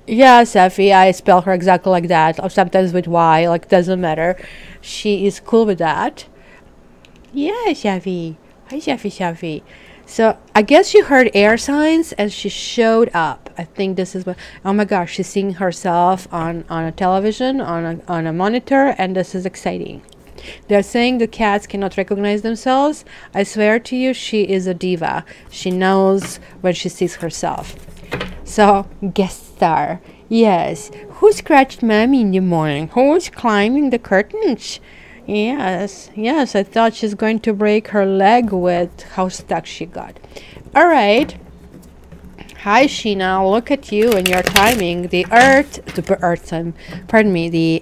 Yeah, Safi, I spell her exactly like that, or sometimes with Y, like, doesn't matter. She is cool with that. Yeah, Safi. Hi, Safi. So I guess she heard air signs and she showed up. I think this is what... Oh my gosh, she's seeing herself on a television, on a monitor, and this is exciting. They're saying the cats cannot recognize themselves. I swear to you, she is a diva. She knows when she sees herself. So, guest star. Yes. Who scratched Mommy in the morning? Who's climbing the curtains? Yes. Yes, I thought she's going to break her leg with how stuck she got. All right. Hi, Sheena. Look at you and your timing. The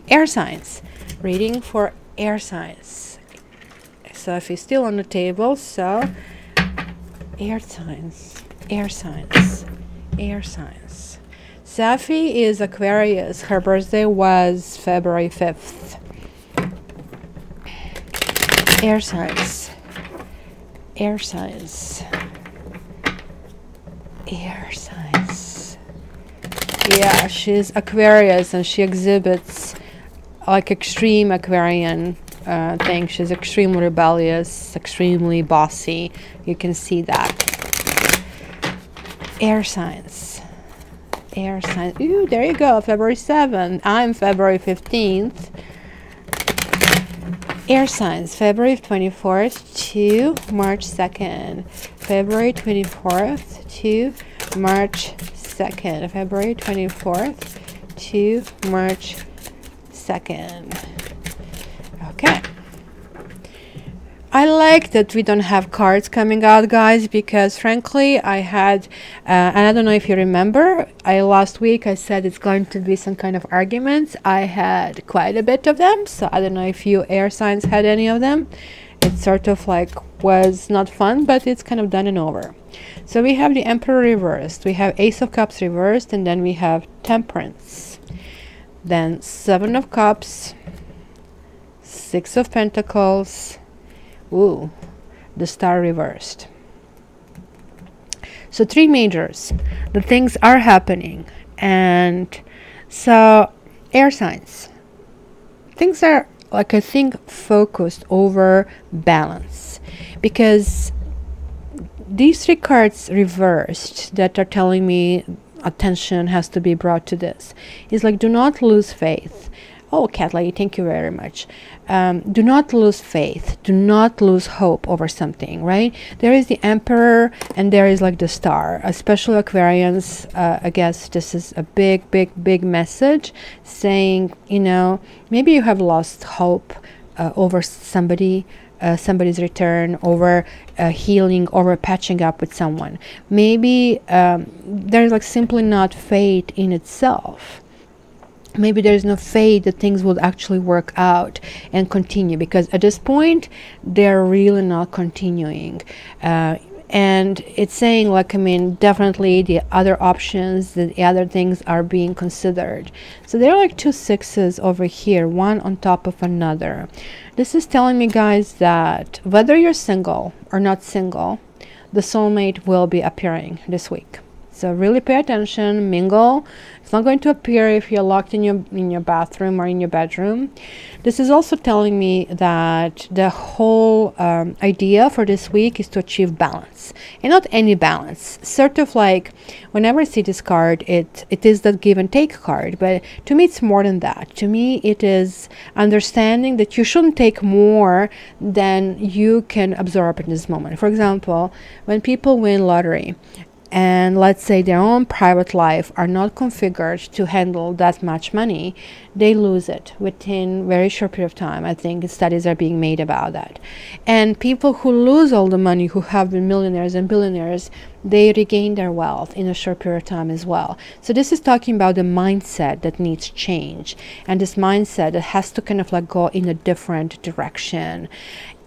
air signs. Reading for air signs. So if you're still on the table, so air signs. Safi is Aquarius. Her birthday was February 5th. Air signs. Yeah, she's Aquarius and she exhibits like extreme Aquarian thing. She's extremely rebellious, extremely bossy. You can see that. Air signs. Ooh, there you go, February 7th. I'm February 15th. Air signs, February 24th to March 2nd. February 24th to March 2nd. February 24th to March 2nd. Okay. I like that we don't have cards coming out, guys, because frankly I had and I don't know if you remember, last week I said it's going to be some kind of arguments. I had quite a bit of them, so I don't know if you air signs had any of them. It sort of like was not fun, but it's kind of done and over. So we have the Emperor reversed, we have Ace of Cups reversed, and then we have Temperance, then Seven of Cups, Six of Pentacles. Ooh, the Star reversed. So three majors. The things are happening. And so air signs. Things are, like, I think, focused over balance. Because these three cards reversed that are telling me attention has to be brought to this. Is like, do not lose faith. Oh, Cat Lady, thank you very much. Do not lose faith. Do not lose hope over something, right? There is the Emperor and there is like the Star. Especially Aquarians, I guess this is a big message saying, you know, maybe you have lost hope over somebody's return, over healing, over patching up with someone. Maybe there's like simply not faith in itself. Maybe there's no faith that things will actually work out and continue, because at this point they're really not continuing. And it's saying, like, I mean, definitely the other options, the other things are being considered. So there are like two sixes over here, one on top of another. This is telling me, guys, that whether you're single or not single, the soulmate will be appearing this week. So really pay attention, mingle. It's not going to appear if you're locked in your bathroom or in your bedroom. This is also telling me that the whole idea for this week is to achieve balance, and not any balance. Sort of like whenever I see this card, it is the give and take card, but to me it's more than that. To me it is understanding that you shouldn't take more than you can absorb in this moment. For example, when people win lottery, and let's say their own private life are not configured to handle that much money, they lose it within very short period of time. I think studies are being made about that. And people who lose all the money, who have been millionaires and billionaires, they regain their wealth in a short period of time as well. So this is talking about the mindset that needs change, and this mindset that has to kind of like go in a different direction.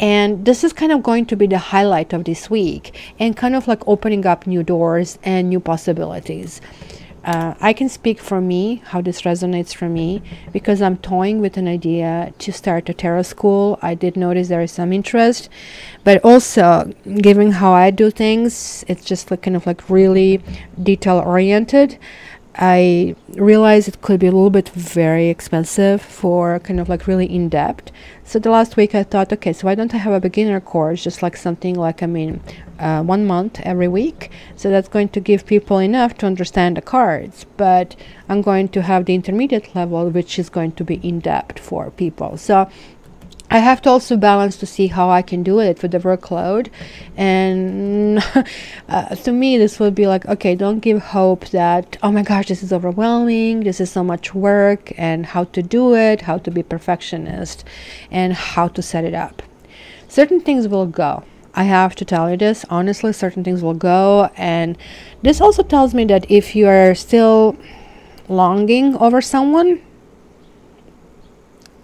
And this is kind of going to be the highlight of this week, and kind of like opening up new doors and new possibilities. I can speak for me, how this resonates for me, because I'm toying with an idea to start a tarot school. I did notice there is some interest, but also given how I do things, it's just like kind of like really detail oriented. I realized it could be a little bit very expensive for kind of like really in-depth. So the last week I thought, okay, so why don't I have a beginner course, just like something like, 1 month every week. So that's going to give people enough to understand the cards, but I'm going to have the intermediate level, which is going to be in-depth for people. So I have to also balance to see how I can do it with the workload. And to me, this would be like, okay, don't give hope that, oh my gosh, this is overwhelming, this is so much work, and how to do it, how to be perfectionist, and how to set it up. Certain things will go. I have to tell you this, honestly, certain things will go. And this also tells me that if you are still longing over someone,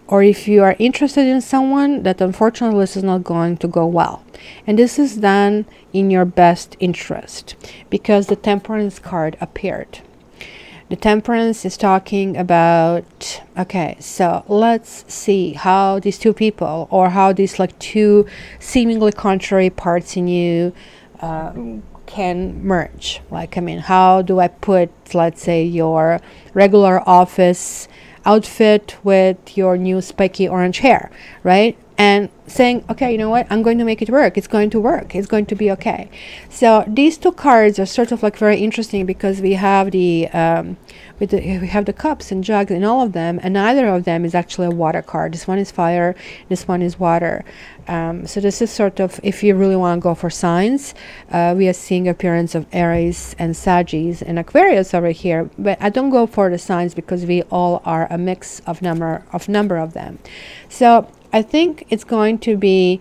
or if you are interested in someone, that unfortunately this is not going to go well. And this is done in your best interest, because the Temperance card appeared. The Temperance is talking about, okay, so let's see how these two people, or how these like two seemingly contrary parts in you can merge. Like, how do I put, let's say, your regular office outfit with your new spiky orange hair, right? And saying, okay, you know what, I'm going to make it work. It's going to work. It's going to be okay. So these two cards are sort of like very interesting, because we have the we have the cups and jugs in all of them, and neither of them is actually a water card. This one is fire, this one is water. So this is sort of, if you really want to go for signs, we are seeing appearance of Aries and Sagittarius and Aquarius over here, but I don't go for the signs because we all are a mix of number of them. So I think it's going to be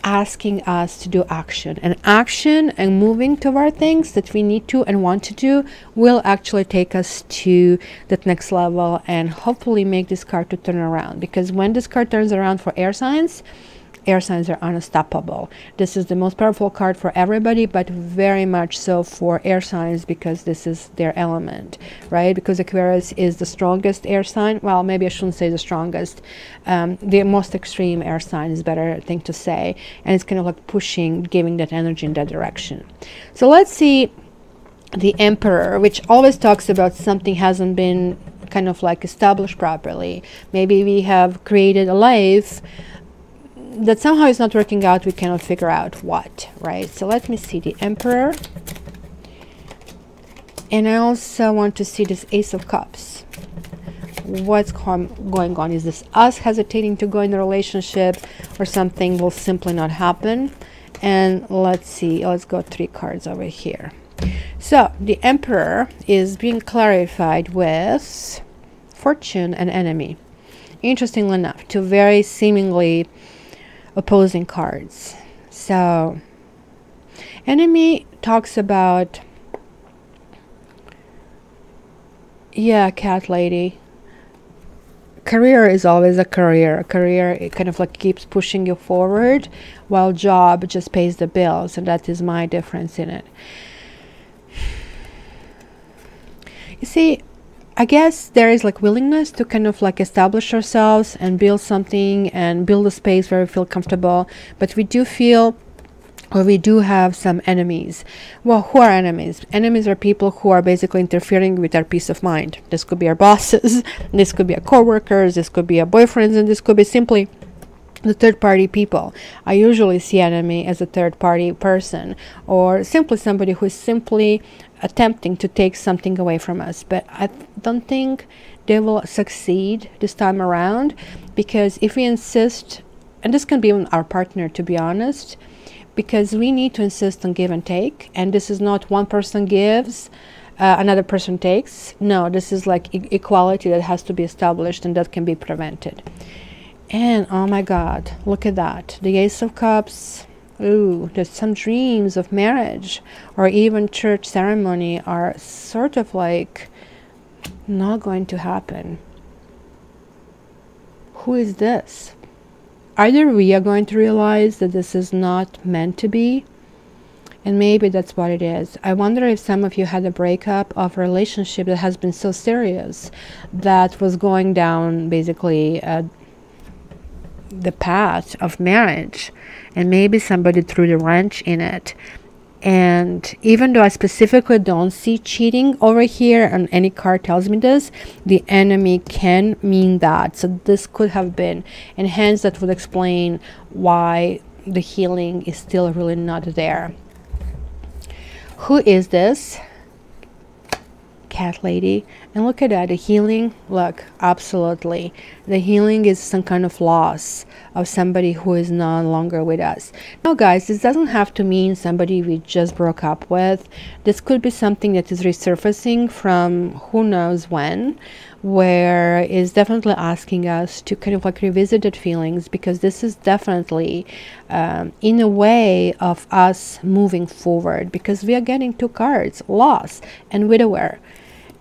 asking us to do action, and moving toward things that we need to and want to do will actually take us to that next level, and hopefully make this card to turn around. Because when this card turns around for air signs are unstoppable. This is the most powerful card for everybody, but very much so for air signs, because this is their element, right? Because Aquarius is the strongest air sign. Well, maybe I shouldn't say the strongest. The most extreme air sign is a better thing to say. And it's kind of like pushing, giving that energy in that direction. So let's see the Emperor, which always talks about something hasn't been kind of like established properly. Maybe we have created a life that somehow is not working out, we cannot figure out what, right? So let me see the Emperor. And I also want to see this Ace of Cups. What's going on? Is this us hesitating to go in a relationship, or something will simply not happen? And let's see, let's go 3 cards over here. So the Emperor is being clarified with Fortune and Enemy. Interestingly enough, two very seemingly opposing cards. So Enemy talks about, yeah, cat lady, career is always a career. It kind of like keeps pushing you forward, while job just pays the bills, and that is my difference in it. You see, I guess there is like willingness to kind of like establish ourselves and build something and build a space where we feel comfortable, but we do feel or we do have some enemies. Well, who are enemies? Enemies are people who are basically interfering with our peace of mind. This could be our bosses, this could be our coworkers, this could be our boyfriends, and this could be simply the third party people. I usually see enemy as a third party person, or simply somebody who is simply attempting to take something away from us. But I don't think they will succeed this time around, because if we insist, and this can be even our partner, to be honest, because we need to insist on give and take, and this is not one person gives, another person takes. No, this is like equality that has to be established, and that can be prevented. And oh my God, look at that, the Ace of Cups. Ooh, there's some dreams of marriage or even church ceremony are sort of like not going to happen. Who is this? Either we are going to realize that this is not meant to be, and maybe that's what it is. I wonder if some of you had a breakup of a relationship that has been so serious, that was going down basically the path of marriage, and maybe somebody threw the wrench in it. And even though I specifically don't see cheating over here, and any card tells me this, the enemy can mean that. So this could have been, and hence that would explain why the healing is still really not there. Who is this? Cat lady. And look at that, the healing. Look, absolutely, the healing is some kind of loss of somebody who is no longer with us. Now guys, this doesn't have to mean somebody we just broke up with. This could be something that is resurfacing from who knows when, where is definitely asking us to kind of like revisit that feelings, because this is definitely in a way of us moving forward, because we are getting two cards, loss and widower.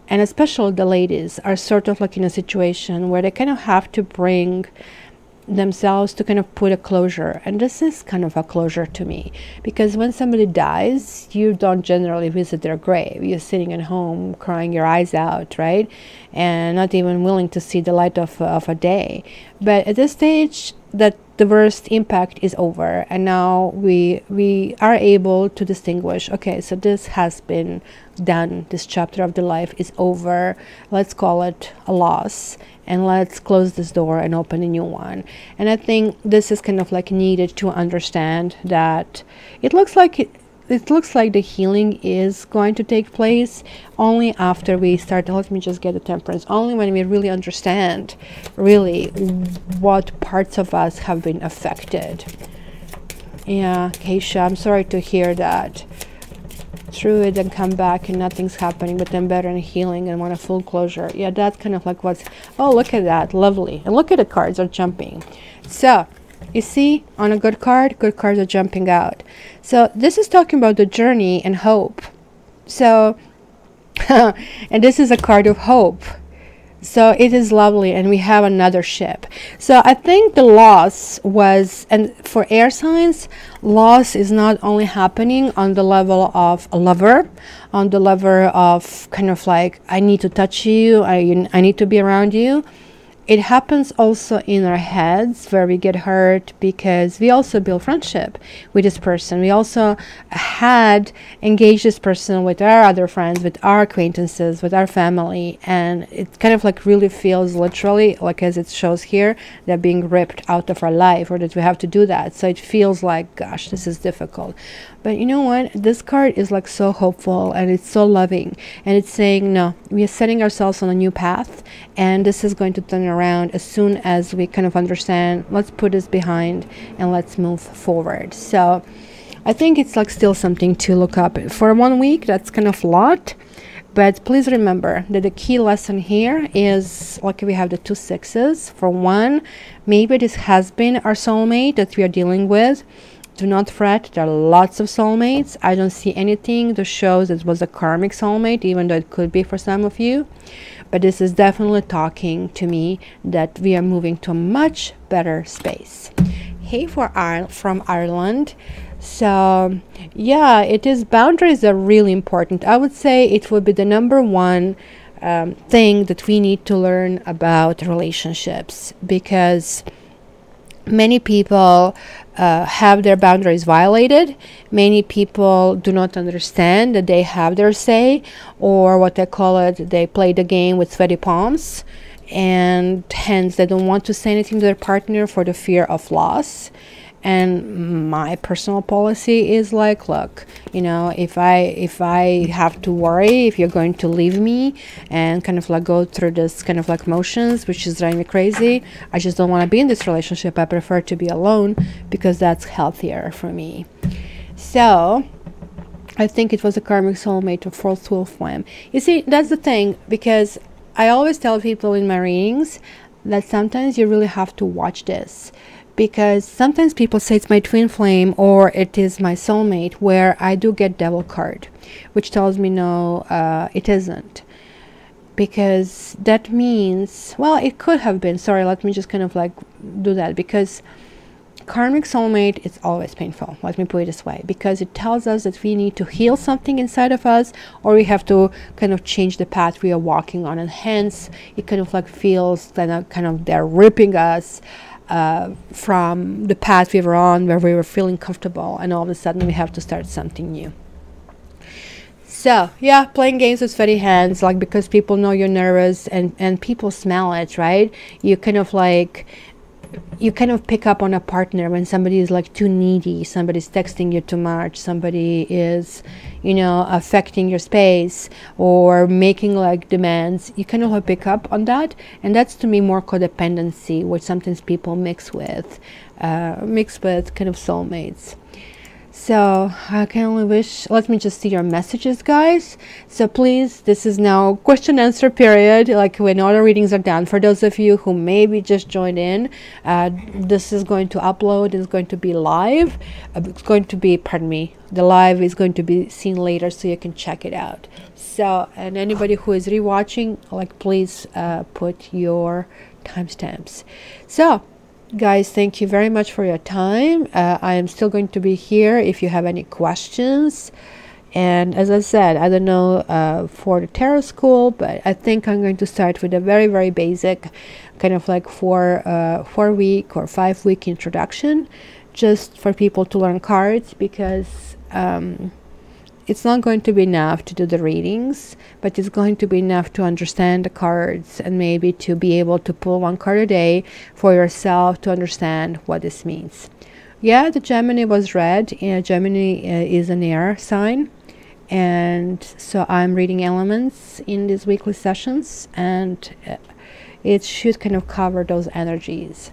And especially the ladies are sort of like in a situation where they kind of have to bring themselves to kind of put a closure. And this is kind of a closure to me, because when somebody dies, you don't generally visit their grave. You're sitting at home crying your eyes out, right? And not even willing to see the light of a day. But at this stage, that the worst impact is over, and now we are able to distinguish, okay, so this has been done, this chapter of the life is over, let's call it a loss, and let's close this door and open a new one. And I think this is kind of like needed to understand that it looks like the healing is going to take place only after we start. Let me just get the Temperance. Only when we really understand really what parts of us have been affected. Yeah, Keisha, I'm sorry to hear that. Through it and come back and nothing's happening, but then better in healing and want a full closure. Yeah, that's kind of like what's, oh, look at that, lovely. And look at the cards are jumping. So you see, on a good cards are jumping out. So this is talking about the journey and hope. So and this is a card of hope. So it is lovely, and we have another ship. So I think the loss was, and for air signs, loss is not only happening on the level of a lover, on the level of kind of like, I need to touch you, I need to be around you. It happens also in our heads, where we get hurt because we also build friendship with this person. We also had engaged this person with our other friends, with our acquaintances, with our family. And it kind of like really feels literally, like as it shows here, they're being ripped out of our life, or that we have to do that. So it feels like, gosh, this is difficult. But you know what? This card is like so hopeful, and it's so loving. And it's saying, no, we are setting ourselves on a new path. And this is going to turn around as soon as we kind of understand, let's put this behind and let's move forward. So I think it's like still something to look up. For 1 week, that's kind of a lot. But please remember that the key lesson here is, like, we have the 2 sixes. For one, maybe this has been our soulmate that we are dealing with. Do not fret, there are lots of soulmates. I don't see anything that shows it was a karmic soulmate, even though it could be for some of you. But this is definitely talking to me that we are moving to a much better space. Hey, from Ireland. So yeah, it is, boundaries are really important. I would say it would be the #1 thing that we need to learn about relationships, because Many people have their boundaries violated. Many people do not understand that they have their say, or what they call it, they play the game with sweaty palms, and hence they don't want to say anything to their partner for the fear of loss. And my personal policy is like, look, you know, if I have to worry if you're going to leave me and kind of like go through this kind of like motions, which is driving me crazy, I just don't want to be in this relationship. I prefer to be alone because that's healthier for me. So I think it was a karmic soulmate or fourth twin flame. You see, that's the thing, because I always tell people in my readings that sometimes you really have to watch this, because sometimes people say it's my twin flame or it is my soulmate, where I do get devil card, which tells me no, it isn't. Because that means, well, it could have been, sorry, let me just kind of like do that, because karmic soulmate is always painful, let me put it this way, because it tells us that we need to heal something inside of us, or we have to kind of change the path we are walking on, and hence it kind of like feels kind of they're ripping us from the path we were on, where we were feeling comfortable, and all of a sudden we have to start something new. So yeah, playing games with sweaty hands, like, because people know you're nervous, and people smell it, right? You kind of like, you kind of pick up on a partner when somebody is like too needy, somebody's texting you too much, somebody is, you know, affecting your space or making like demands. You kind of like pick up on that, and that's to me more codependency, which sometimes people mix with kind of soulmates. So I can only wish, let me just see your messages, guys. So please, this is now question answer period, like when all the readings are done. For those of you who maybe just joined in, this is going to upload, it's going to be live. It's going to be, pardon me, the live is going to be seen later, so you can check it out. So, and anybody who is rewatching, like, please put your timestamps. So guys, thank you very much for your time. I am still going to be here if you have any questions. And as I said, I don't know for the tarot school, but I think I'm going to start with a very, very basic kind of like 4-week or 5-week introduction, just for people to learn cards, because it's not going to be enough to do the readings, but it's going to be enough to understand the cards, and maybe to be able to pull one card a day for yourself to understand what this means. Yeah, the Gemini was read. Gemini is an air sign, and so I'm reading elements in these weekly sessions, and it should kind of cover those energies.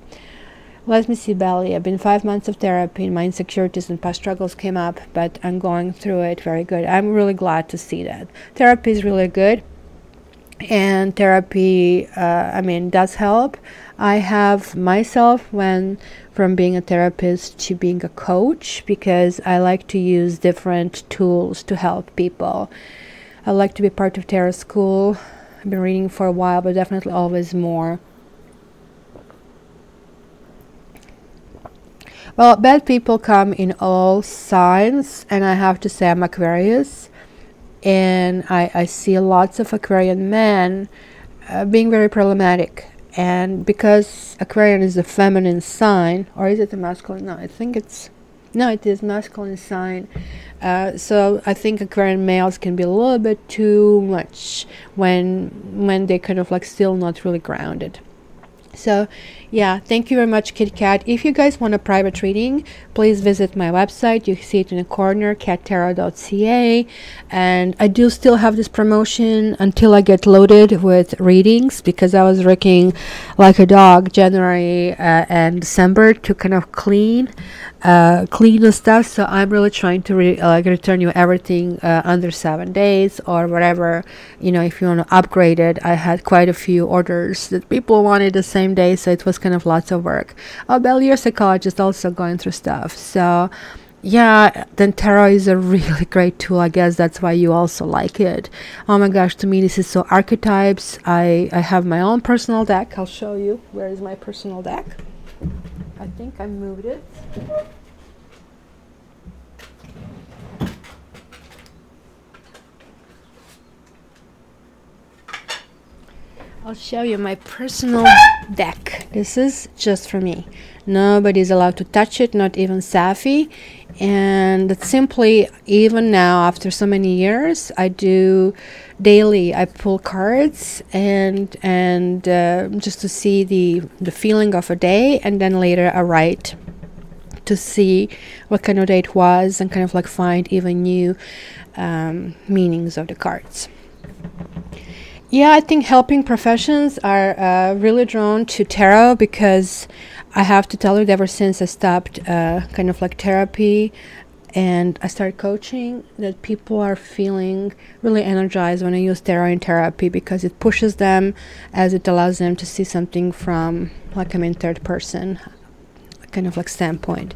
Let me see, Belly. I've been 5 months of therapy, and my insecurities and past struggles came up, but I'm going through it very good. I'm really glad to see that. Therapy is really good, and therapy, I mean, does help. I have myself went from being a therapist to being a coach, because I like to use different tools to help people. I like to be part of tarot school. I've been reading for a while, but definitely always more. Well, bad people come in all signs, and I have to say I'm Aquarius, and I see lots of Aquarian men being very problematic. And because Aquarian is a feminine sign, or is it a masculine? No, I think it's, no, it is masculine sign. So I think Aquarian males can be a little bit too much when they kind of like still not really grounded. So yeah, thank you very much, Kit Kat. If you guys want a private reading, please visit my website. You see it in the corner, cattarot.ca. And I do still have this promotion until I get loaded with readings, because I was working like a dog January and December to kind of clean the stuff. So I'm really trying to return you everything under 7 days or whatever. You know, if you want to upgrade it, I had quite a few orders that people wanted the same day, so it was kind of lots of work. Belle, you're a psychologist, also going through stuff. So yeah, then tarot is a really great tool. I guess that's why you also like it. Oh my gosh, to me this is so archetypes. I have my own personal deck. I'll show you. Where is my personal deck? I think I moved it. I'll show you my personal deck. This is just for me. Nobody's allowed to touch it, not even Safi. And it's simply, even now after so many years, I do daily. I pull cards and just to see the feeling of a day, and then later I write to see what kind of day it was and kind of like find even new meanings of the cards. Yeah, I think helping professions are really drawn to tarot, because I have to tell you that ever since I stopped kind of like therapy and I started coaching, that people are feeling really energized when I use tarot in therapy, because it pushes them, as it allows them to see something from like I'm in third person kind of like standpoint.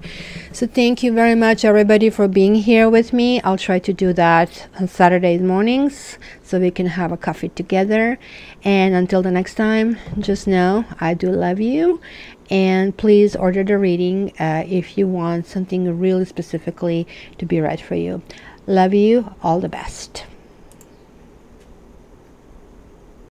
So thank you very much everybody for being here with me. I'll try to do that on Saturday mornings so we can have a coffee together. And until the next time, just know I do love you, and please order the reading if you want something really specifically to be read for you. Love you. All the best.